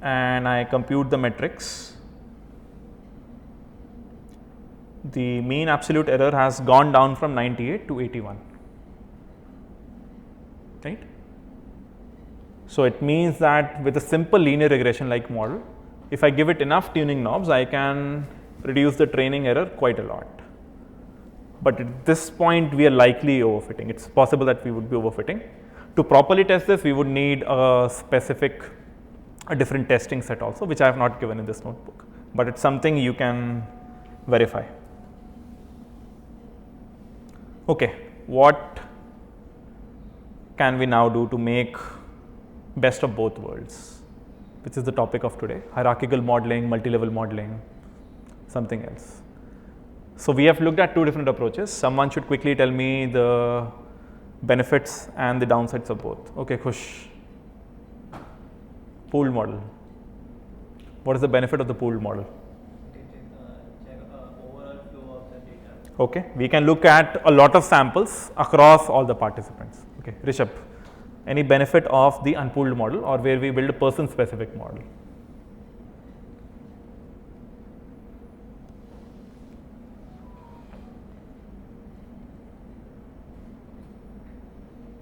[SPEAKER 1] and I compute the metrics. The mean absolute error has gone down from 98 to 81. Right? So it means that with a simple linear regression like model, if I give it enough tuning knobs, I can reduce the training error quite a lot. But at this point, we are likely overfitting. It's possible that we would be overfitting. To properly test this, we would need a different testing set also, which I have not given in this notebook. But it's something you can verify. Okay, what can we now do to make best of both worlds, which is the topic of today: hierarchical modeling, multi-level modeling, something else. So we have looked at two different approaches. Someone should quickly tell me the benefits and the downsides of both. Okay, Khush. Pooled model. What is the benefit of the pooled model?
[SPEAKER 2] Check overall flow of the data.
[SPEAKER 1] Okay, we can look at a lot of samples across all the participants. Okay, Rishabh, any benefit of the unpooled model or where we build a person specific model?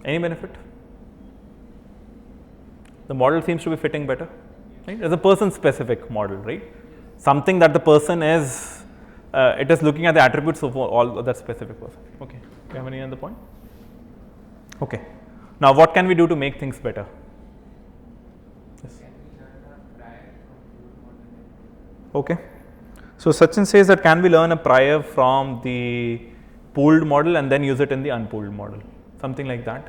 [SPEAKER 1] Any benefit? The model seems to be fitting better, right? It's a person specific model, right? Something that the person is, it is looking at the attributes of all that specific person. Okay, do you have any other point? Okay, now what can we do to make things better? Yes. Okay, so Sachin says that can we learn a prior from the pooled model and then use it in the unpooled model? Something like that.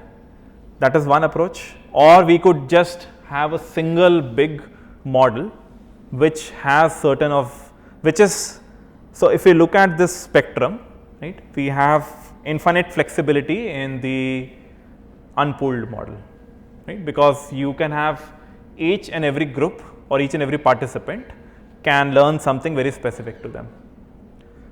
[SPEAKER 1] That is one approach. Or we could just have a single big model which has certain of, which is, so if we look at this spectrum, right, we have infinite flexibility in the unpooled model, right, because you can have each and every group or each and every participant can learn something very specific to them.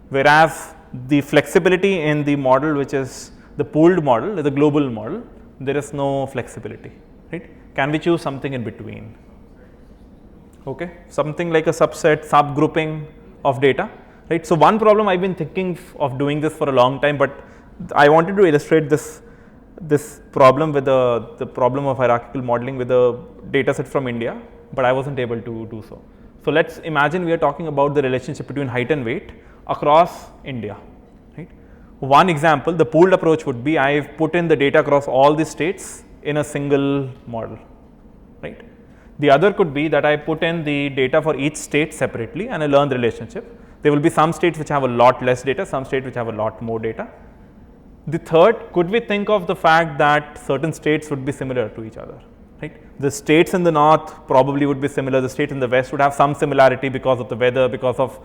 [SPEAKER 1] Whereas the flexibility in the model which is the pooled model, the global model, there is no flexibility, right? Can we choose something in between? Okay, something like a subset, subgrouping of data, right? So one problem I've been thinking of doing this for a long time, but I wanted to illustrate this problem with the problem of hierarchical modeling with a data set from India, but I wasn't able to do so. So let's imagine we are talking about the relationship between height and weight across India. One example, the pooled approach would be I've put in the data across all the states in a single model, right. The other could be that I put in the data for each state separately and I learn the relationship. There will be some states which have a lot less data, some states which have a lot more data. The third, could we think of the fact that certain states would be similar to each other, right. The states in the north probably would be similar, the states in the west would have some similarity because of the weather, because of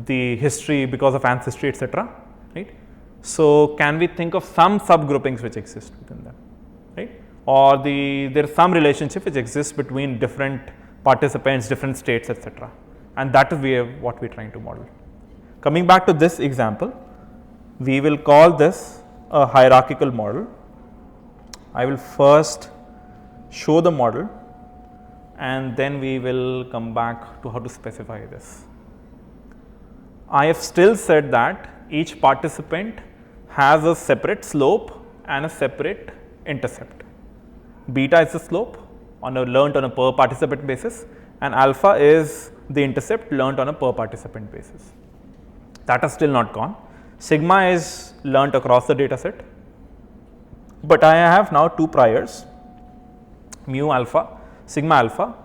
[SPEAKER 1] the history, because of ancestry, etc., right. So can we think of some subgroupings which exist within them, right? Or there is some relationship which exists between different participants, different states, etc. And that is what we are trying to model. Coming back to this example, we will call this a hierarchical model. I will first show the model and then we will come back to how to specify this. I have still said that each participant has a separate slope and a separate intercept. Beta is the slope learnt on a per participant basis and alpha is the intercept learnt on a per participant basis. That has still not gone. Sigma is learnt across the data set, but I have now two priors, mu alpha,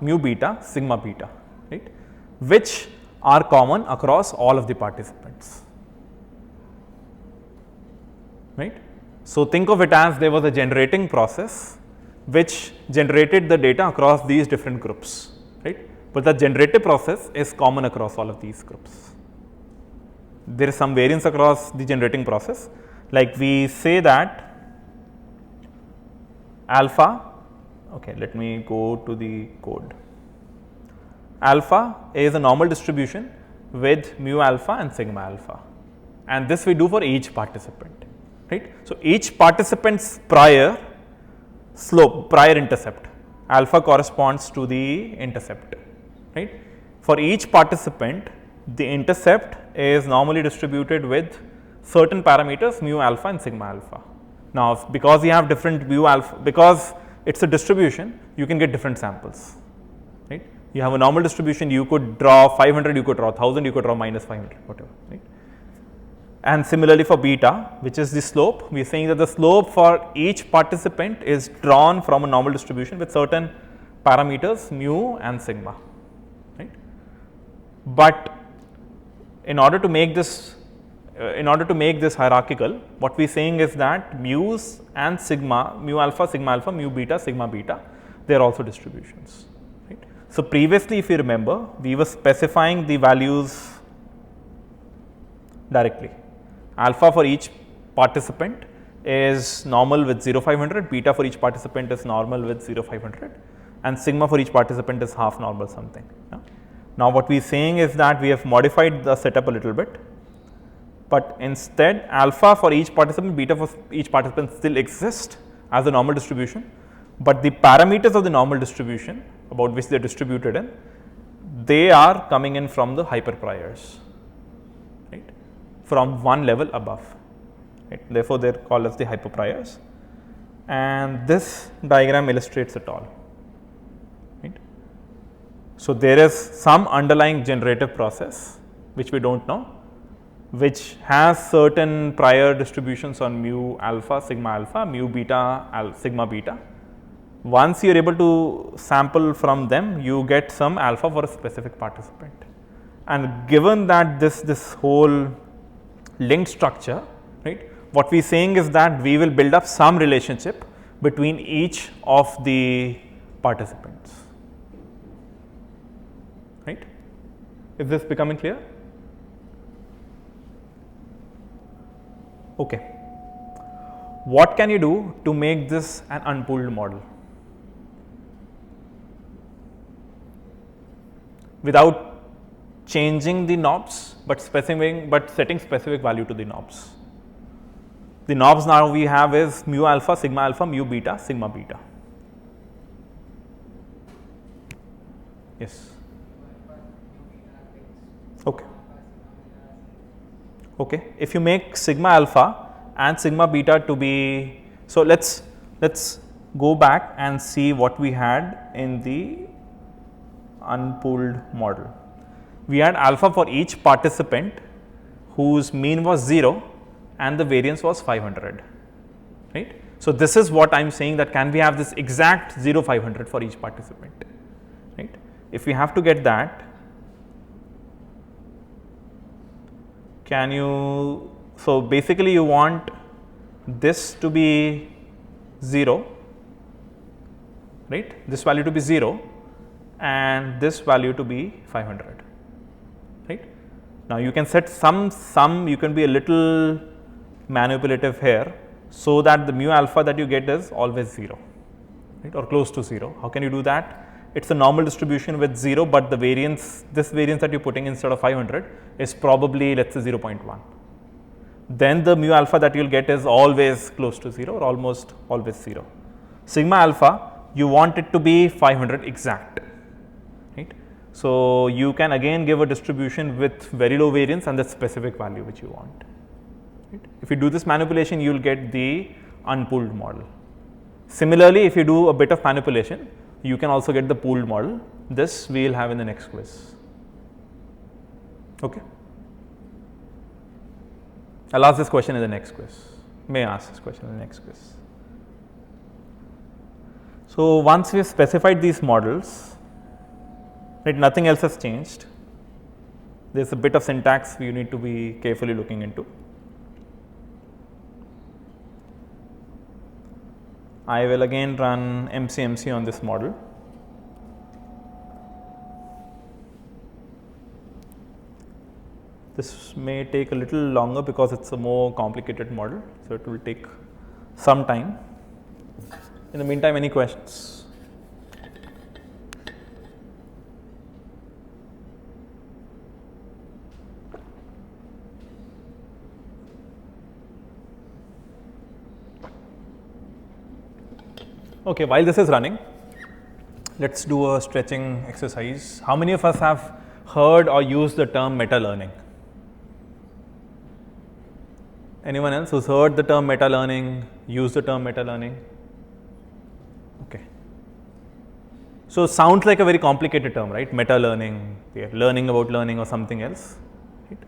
[SPEAKER 1] mu beta, sigma beta, right, which are common across all of the participants. Right. So think of it as there was a generating process which generated the data across these different groups, right, but the generative process is common across all of these groups. There is some variance across the generating process, like we say that alpha, okay, let me go to the code. Alpha is a normal distribution with mu alpha and sigma alpha, and this we do for each participant. Right. So each participant's prior slope, prior intercept, alpha corresponds to the intercept, right. For each participant, the intercept is normally distributed with certain parameters mu alpha and sigma alpha. Now because you have different mu alpha, because it's a distribution, you can get different samples, right. You have a normal distribution, you could draw 500, you could draw 1000, you could draw minus 500, whatever, right. And similarly for beta, which is the slope, we are saying that the slope for each participant is drawn from a normal distribution with certain parameters mu and sigma, right. But in order to make this hierarchical, what we are saying is that mu's and sigma, mu alpha, mu beta, sigma beta, they are also distributions, right. So previously, if you remember, we were specifying the values directly, alpha for each participant is normal with 0, 500, beta for each participant is normal with 0, 500, and sigma for each participant is half normal something. Yeah. Now, what we are saying is that we have modified the setup a little bit, but instead alpha for each participant, beta for each participant still exist as a normal distribution, but the parameters of the normal distribution about which they are distributed in, they are coming in from the hyperpriors, right, from one level above. Right. Therefore, they are called as the hyperpriors, and this diagram illustrates it all. Right. So, there is some underlying generative process which we do not know, which has certain prior distributions on mu alpha, mu beta, sigma beta. Once you are able to sample from them, you get some alpha for a specific participant, and given that this whole linked structure, right, what we are saying is that we will build up some relationship between each of the participants. Right? Is this becoming clear? Okay. What can you do to make this an unpooled model without changing the knobs, but setting specific value to the knobs? The knobs now we have is mu alpha, mu beta, sigma beta. Yes. Okay. Okay. If you make sigma alpha and sigma beta to be, so let's go back and see what we had in the unpooled model. We had alpha for each participant whose mean was 0 and the variance was 500, right. So, this is what I am saying, that can we have this exact 0, 500 for each participant, right. If we have to get that, can you, so basically you want this to be 0, right, this value to be 0 and this value to be 500, right. Now, you can set some you can be a little manipulative here, so that the mu alpha that you get is always 0, right, or close to 0. How can you do that? It is a normal distribution with 0, but the variance, this variance that you are putting instead of 500 is probably, let us say, 0.1. Then the mu alpha that you will get is always close to 0 or almost always 0. Sigma alpha, you want it to be 500 exact, right. So, you can again give a distribution with very low variance and the specific value which you want. Right. If you do this manipulation, you will get the unpooled model. Similarly, if you do a bit of manipulation, you can also get the pooled model. This we will have in the next quiz. Okay. I will ask this question in the next quiz. May I ask this question in the next quiz? So, once we have specified these models, right, nothing else has changed. There is a bit of syntax you need to be carefully looking into. I will again run MCMC on this model. This may take a little longer because it is a more complicated model, so it will take some time. In the meantime, any questions? Okay, while this is running, let us do a stretching exercise. How many of us have heard or used the term meta learning? Anyone else who's heard the term meta learning, used the term meta learning? Okay. So, sounds like a very complicated term, right? Meta learning, we are learning about learning or something else. Right?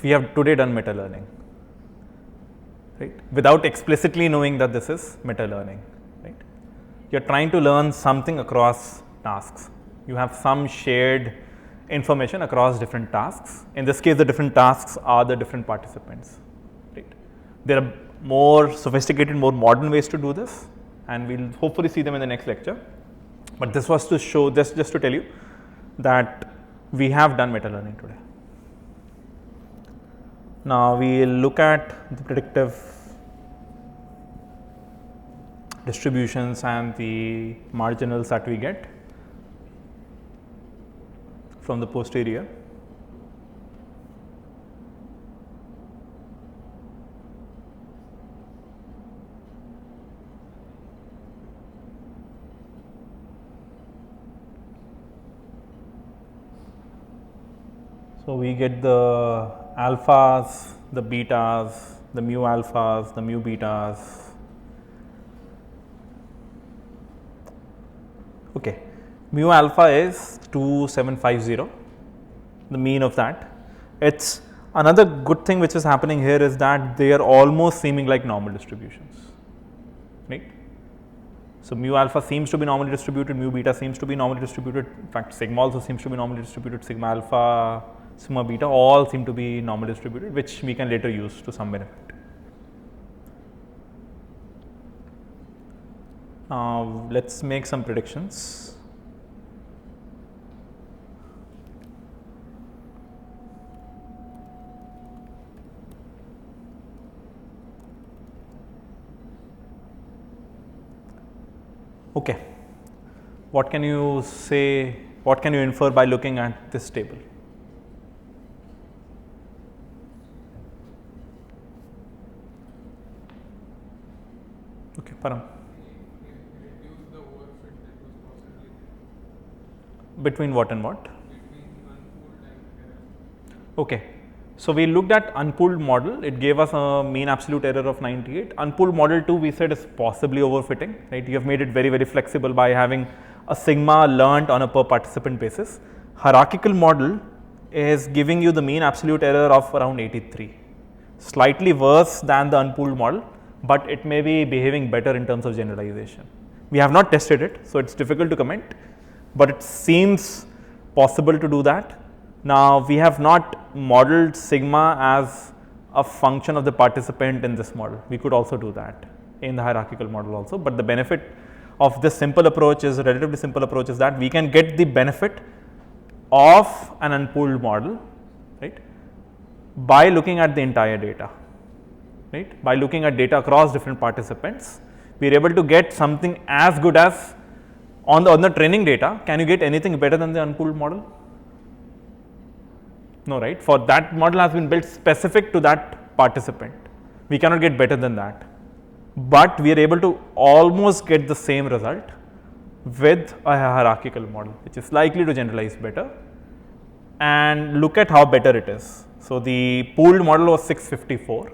[SPEAKER 1] We have today done meta learning, right? Without explicitly knowing that this is meta learning. You are trying to learn something across tasks. You have some shared information across different tasks. In this case, the different tasks are the different participants. Right? There are more sophisticated, more modern ways to do this, and we will hopefully see them in the next lecture. But this was to show, just to tell you that we have done meta learning today. Now we will look at the predictive distributions and the marginals that we get from the posterior. So we get the alphas, the betas, the mu alphas, the mu betas. Okay, mu alpha is 2750, the mean of that. It's another good thing which is happening here is that they are almost seeming like normal distributions, right? So mu alpha seems to be normally distributed, mu beta seems to be normally distributed. In fact, sigma also seems to be normally distributed. Sigma alpha, sigma beta all seem to be normally distributed, which we can later use to some benefit. Now let's make some predictions. Okay, what can you say, what can you infer by looking at this table? Okay, Param.
[SPEAKER 3] Reduce the overfit that was possibly there.
[SPEAKER 1] Between what and what?
[SPEAKER 3] Between unpooled and hierarchical.
[SPEAKER 1] Okay, so we looked at unpooled model, it gave us a mean absolute error of 98. Unpooled model 2 we said is possibly overfitting, right? You have made it very, very flexible by having a sigma learnt on a per participant basis. Hierarchical model is giving you the mean absolute error of around 83, slightly worse than the unpooled model, but it may be behaving better in terms of generalization. We have not tested it, so it's difficult to comment, but it seems possible to do that. Now we have not modeled sigma as a function of the participant in this model. We could also do that in the hierarchical model also, but the benefit of this simple approach is relatively simple approach is that we can get the benefit of an unpooled model, right, by looking at the entire data, right. By looking at data across different participants, we are able to get something as good as on the training data. Can you get anything better than the unpooled model? No, right? For that model has been built specific to that participant. We cannot get better than that, but we are able to almost get the same result with a hierarchical model, which is likely to generalize better. And look at how better it is. So the pooled model was 654.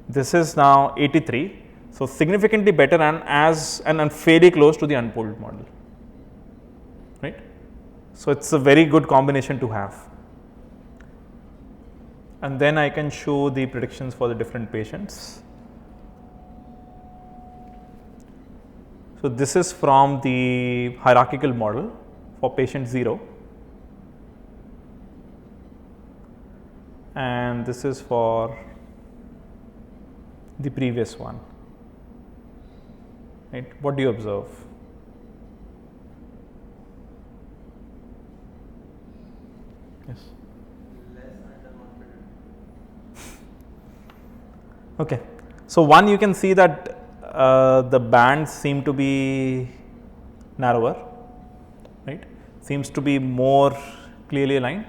[SPEAKER 1] This is now 83. So significantly better and fairly close to the unpooled model, right? So it's a very good combination to have. And then I can show the predictions for the different patients. So this is from the hierarchical model for patient 0, and this is for the previous one, right? What do you observe? Yes.
[SPEAKER 2] Less underconfident.
[SPEAKER 1] Okay. So one, you can see that the bands seem to be narrower, right? Seems to be more clearly aligned,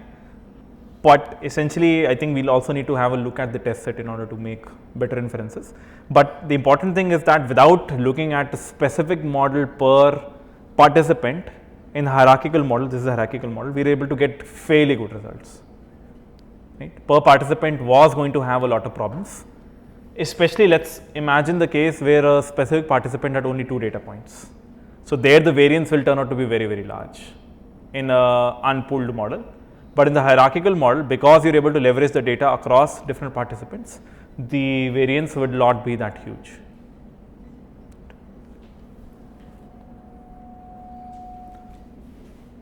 [SPEAKER 1] but essentially I think we'll also need to have a look at the test set in order to make better inferences. But the important thing is that without looking at a specific model per participant in the hierarchical model, this is a hierarchical model, we are able to get fairly good results, right? Per participant was going to have a lot of problems. Especially let's imagine the case where a specific participant had only 2 data points. So there the variance will turn out to be very, very large in a unpooled model. But in the hierarchical model, because you're able to leverage the data across different participants, the variance would not be that huge.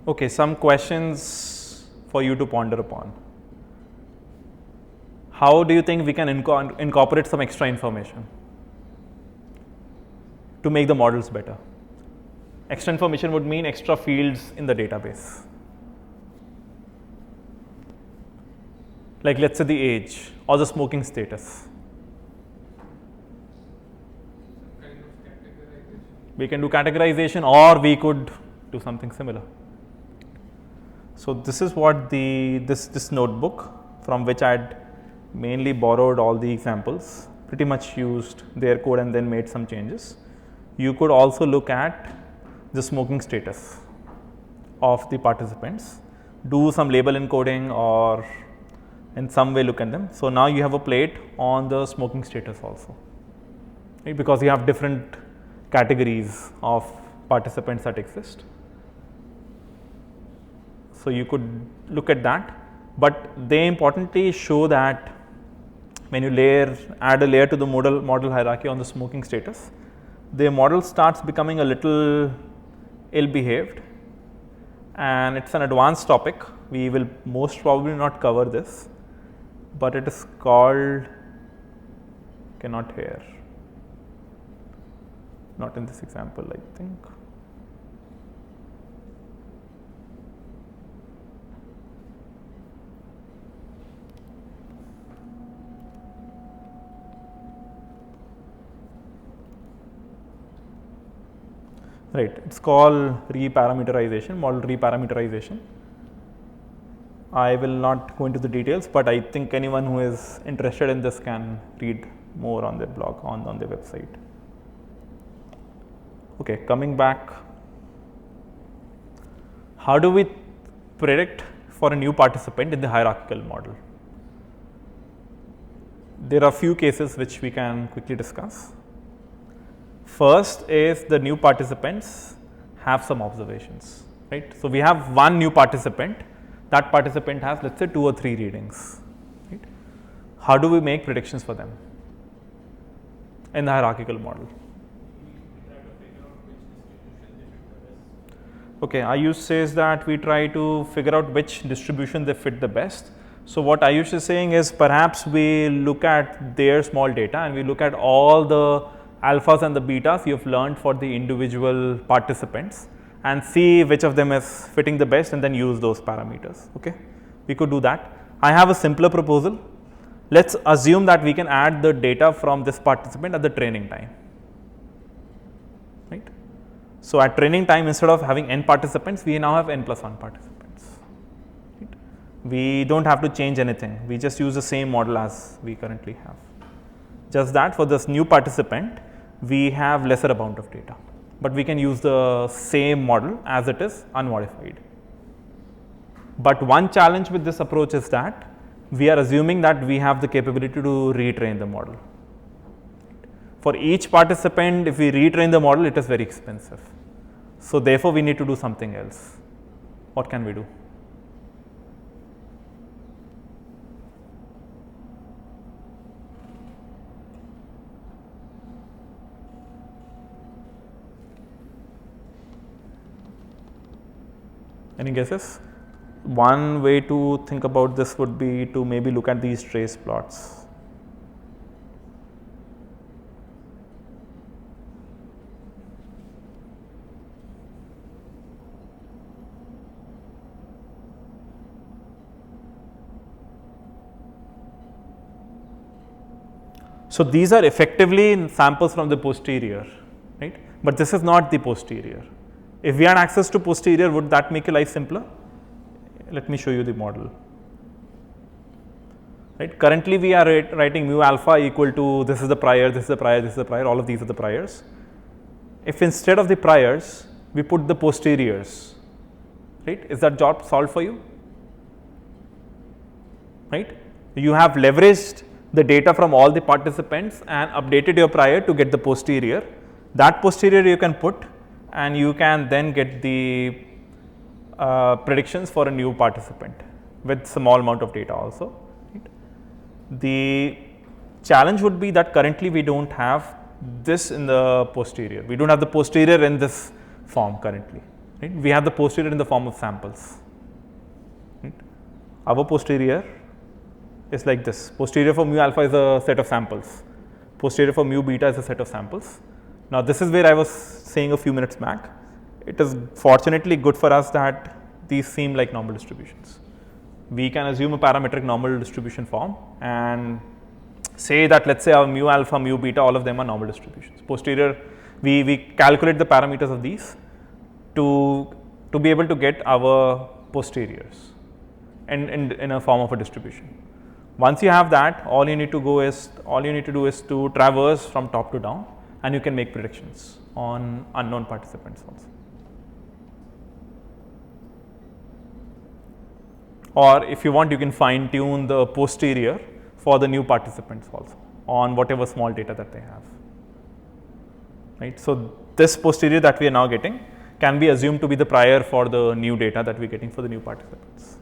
[SPEAKER 1] Okay, some questions for you to ponder upon. How do you think we can incorporate some extra information to make the models better? Extra information would mean extra fields in the database. like let's say the age or the smoking status.
[SPEAKER 3] Kind of categorization.
[SPEAKER 1] We can do categorization, or we could do something similar. So this is what this notebook, from which I had mainly borrowed all the examples, pretty much used their code and then made some changes. You could also look at the smoking status of the participants, do some label encoding or in some way look at them. So now you have a plate on the smoking status also, right? Because you have different categories of participants that exist. So you could look at that, but they importantly show that when you add a layer to the model hierarchy on the smoking status, the model starts becoming a little ill-behaved, and it's an advanced topic. We will most probably not cover this, but it is called, cannot hear, not in this example, I think. Right, it's called reparameterization, model reparameterization. I will not go into the details, but I think anyone who is interested in this can read more on their blog, on their website. Okay, coming back, how do we predict for a new participant in the hierarchical model? There are a few cases which we can quickly discuss. First is the new participants have some observations, right? So we have one new participant, that participant has, let's say, 2 or 3 readings, right? How do we make predictions for them in the hierarchical model? Okay, Ayush says that we try to figure out which distribution they fit the best. So what Ayush is saying is, perhaps we look at their small data and we look at all the alphas and the betas you have learned for the individual participants and see which of them is fitting the best and then use those parameters. Okay, we could do that. I have a simpler proposal. Let's assume that we can add the data from this participant at the training time, right? So at training time, instead of having n participants, we now have n plus 1 participants, right? We don't have to change anything. We just use the same model as we currently have. Just that for this new participant, we have lesser amount of data, but we can use the same model as it is unmodified. But one challenge with this approach is that we are assuming that we have the capability to retrain the model. For each participant, if we retrain the model, it is very expensive. So therefore, we need to do something else. What can we do? Any guesses? One way to think about this would be to maybe look at these trace plots. So these are effectively samples from the posterior, right? But this is not the posterior. If we had access to posterior, would that make your life simpler? Let me show you the model. Right? Currently, we are writing mu alpha equal to this is the prior, this is the prior, this is the prior, all of these are the priors. If instead of the priors, we put the posteriors, right? Is that job solved for you? Right? You have leveraged the data from all the participants and updated your prior to get the posterior. That posterior you can put, and you can then get the predictions for a new participant with small amount of data also. Right? The challenge would be that currently we don't have this in the posterior. We don't have the posterior in this form currently. Right? We have the posterior in the form of samples. Right? Our posterior is like this. Posterior for mu alpha is a set of samples. Posterior for mu beta is a set of samples. Now this is where I was saying a few minutes back. It is fortunately good for us that these seem like normal distributions. we can assume a parametric normal distribution form and say that, let's say our mu alpha, mu beta, all of them are normal distributions. Posterior, we calculate the parameters of these to be able to get our posteriors in a form of a distribution. Once you have that, all you need to do is to traverse from top to down, and you can make predictions on unknown participants also. Or if you want, you can fine tune the posterior for the new participants also on whatever small data that they have. Right. So, this posterior that we are now getting can be assumed to be the prior for the new data that we are getting for the new participants.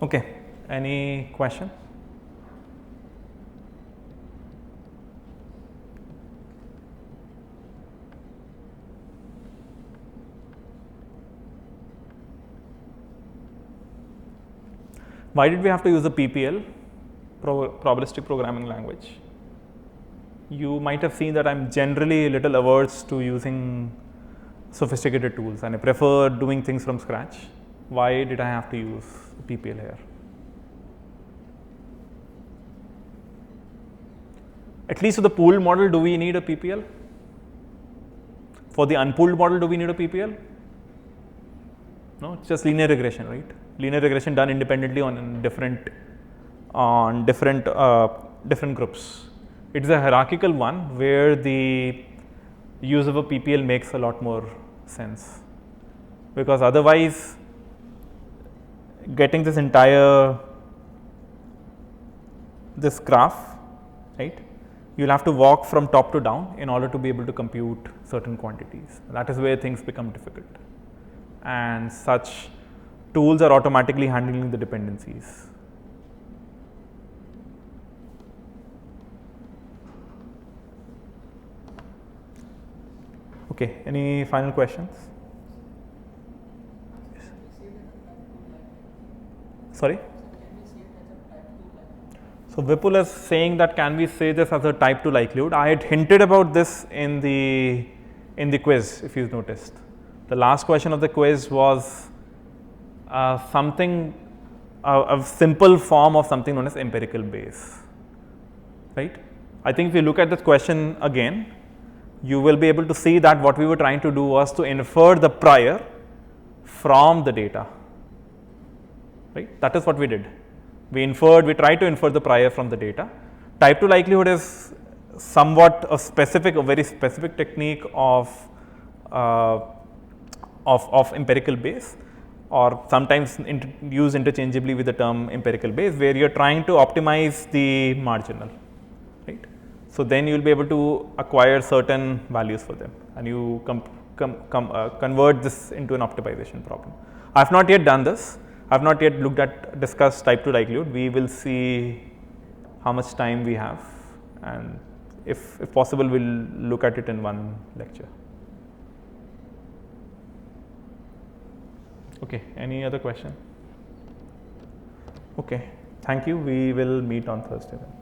[SPEAKER 1] Okay, any question? Why did we have to use the PPL, probabilistic programming language? You might have seen that I'm generally a little averse to using sophisticated tools, and I prefer doing things from scratch. Why did I have to use PPL here? At least for the pooled model, do we need a PPL? For the unpooled model, do we need a PPL? No, it's just linear regression, right? Linear regression done independently on different groups. It is a hierarchical one where the use of a PPL makes a lot more sense, because otherwise getting this entire graph, right, you'll have to walk from top to down in order to be able to compute certain quantities. That is where things become difficult, and such tools are automatically handling the dependencies. Okay, any final questions? Sorry? So Vipul is saying that, can we say this as a type 2 likelihood? I had hinted about this in the quiz, if you noticed. The last question of the quiz was a simple form of something known as empirical Bayes, right? I think if you look at this question again, you will be able to see that what we were trying to do was to infer the prior from the data, right? That is what we did. We tried to infer the prior from the data. Type 2 likelihood is somewhat a very specific technique of empirical Bayes, or sometimes used interchangeably with the term empirical Bayes, where you are trying to optimize the marginal, right? So then you will be able to acquire certain values for them, and you convert this into an optimization problem. I have not yet done this. I have not yet discussed type 2 likelihood. We will see how much time we have, and if possible, we will look at it in one lecture. Okay, any other question? Okay, thank you. We will meet on Thursday then.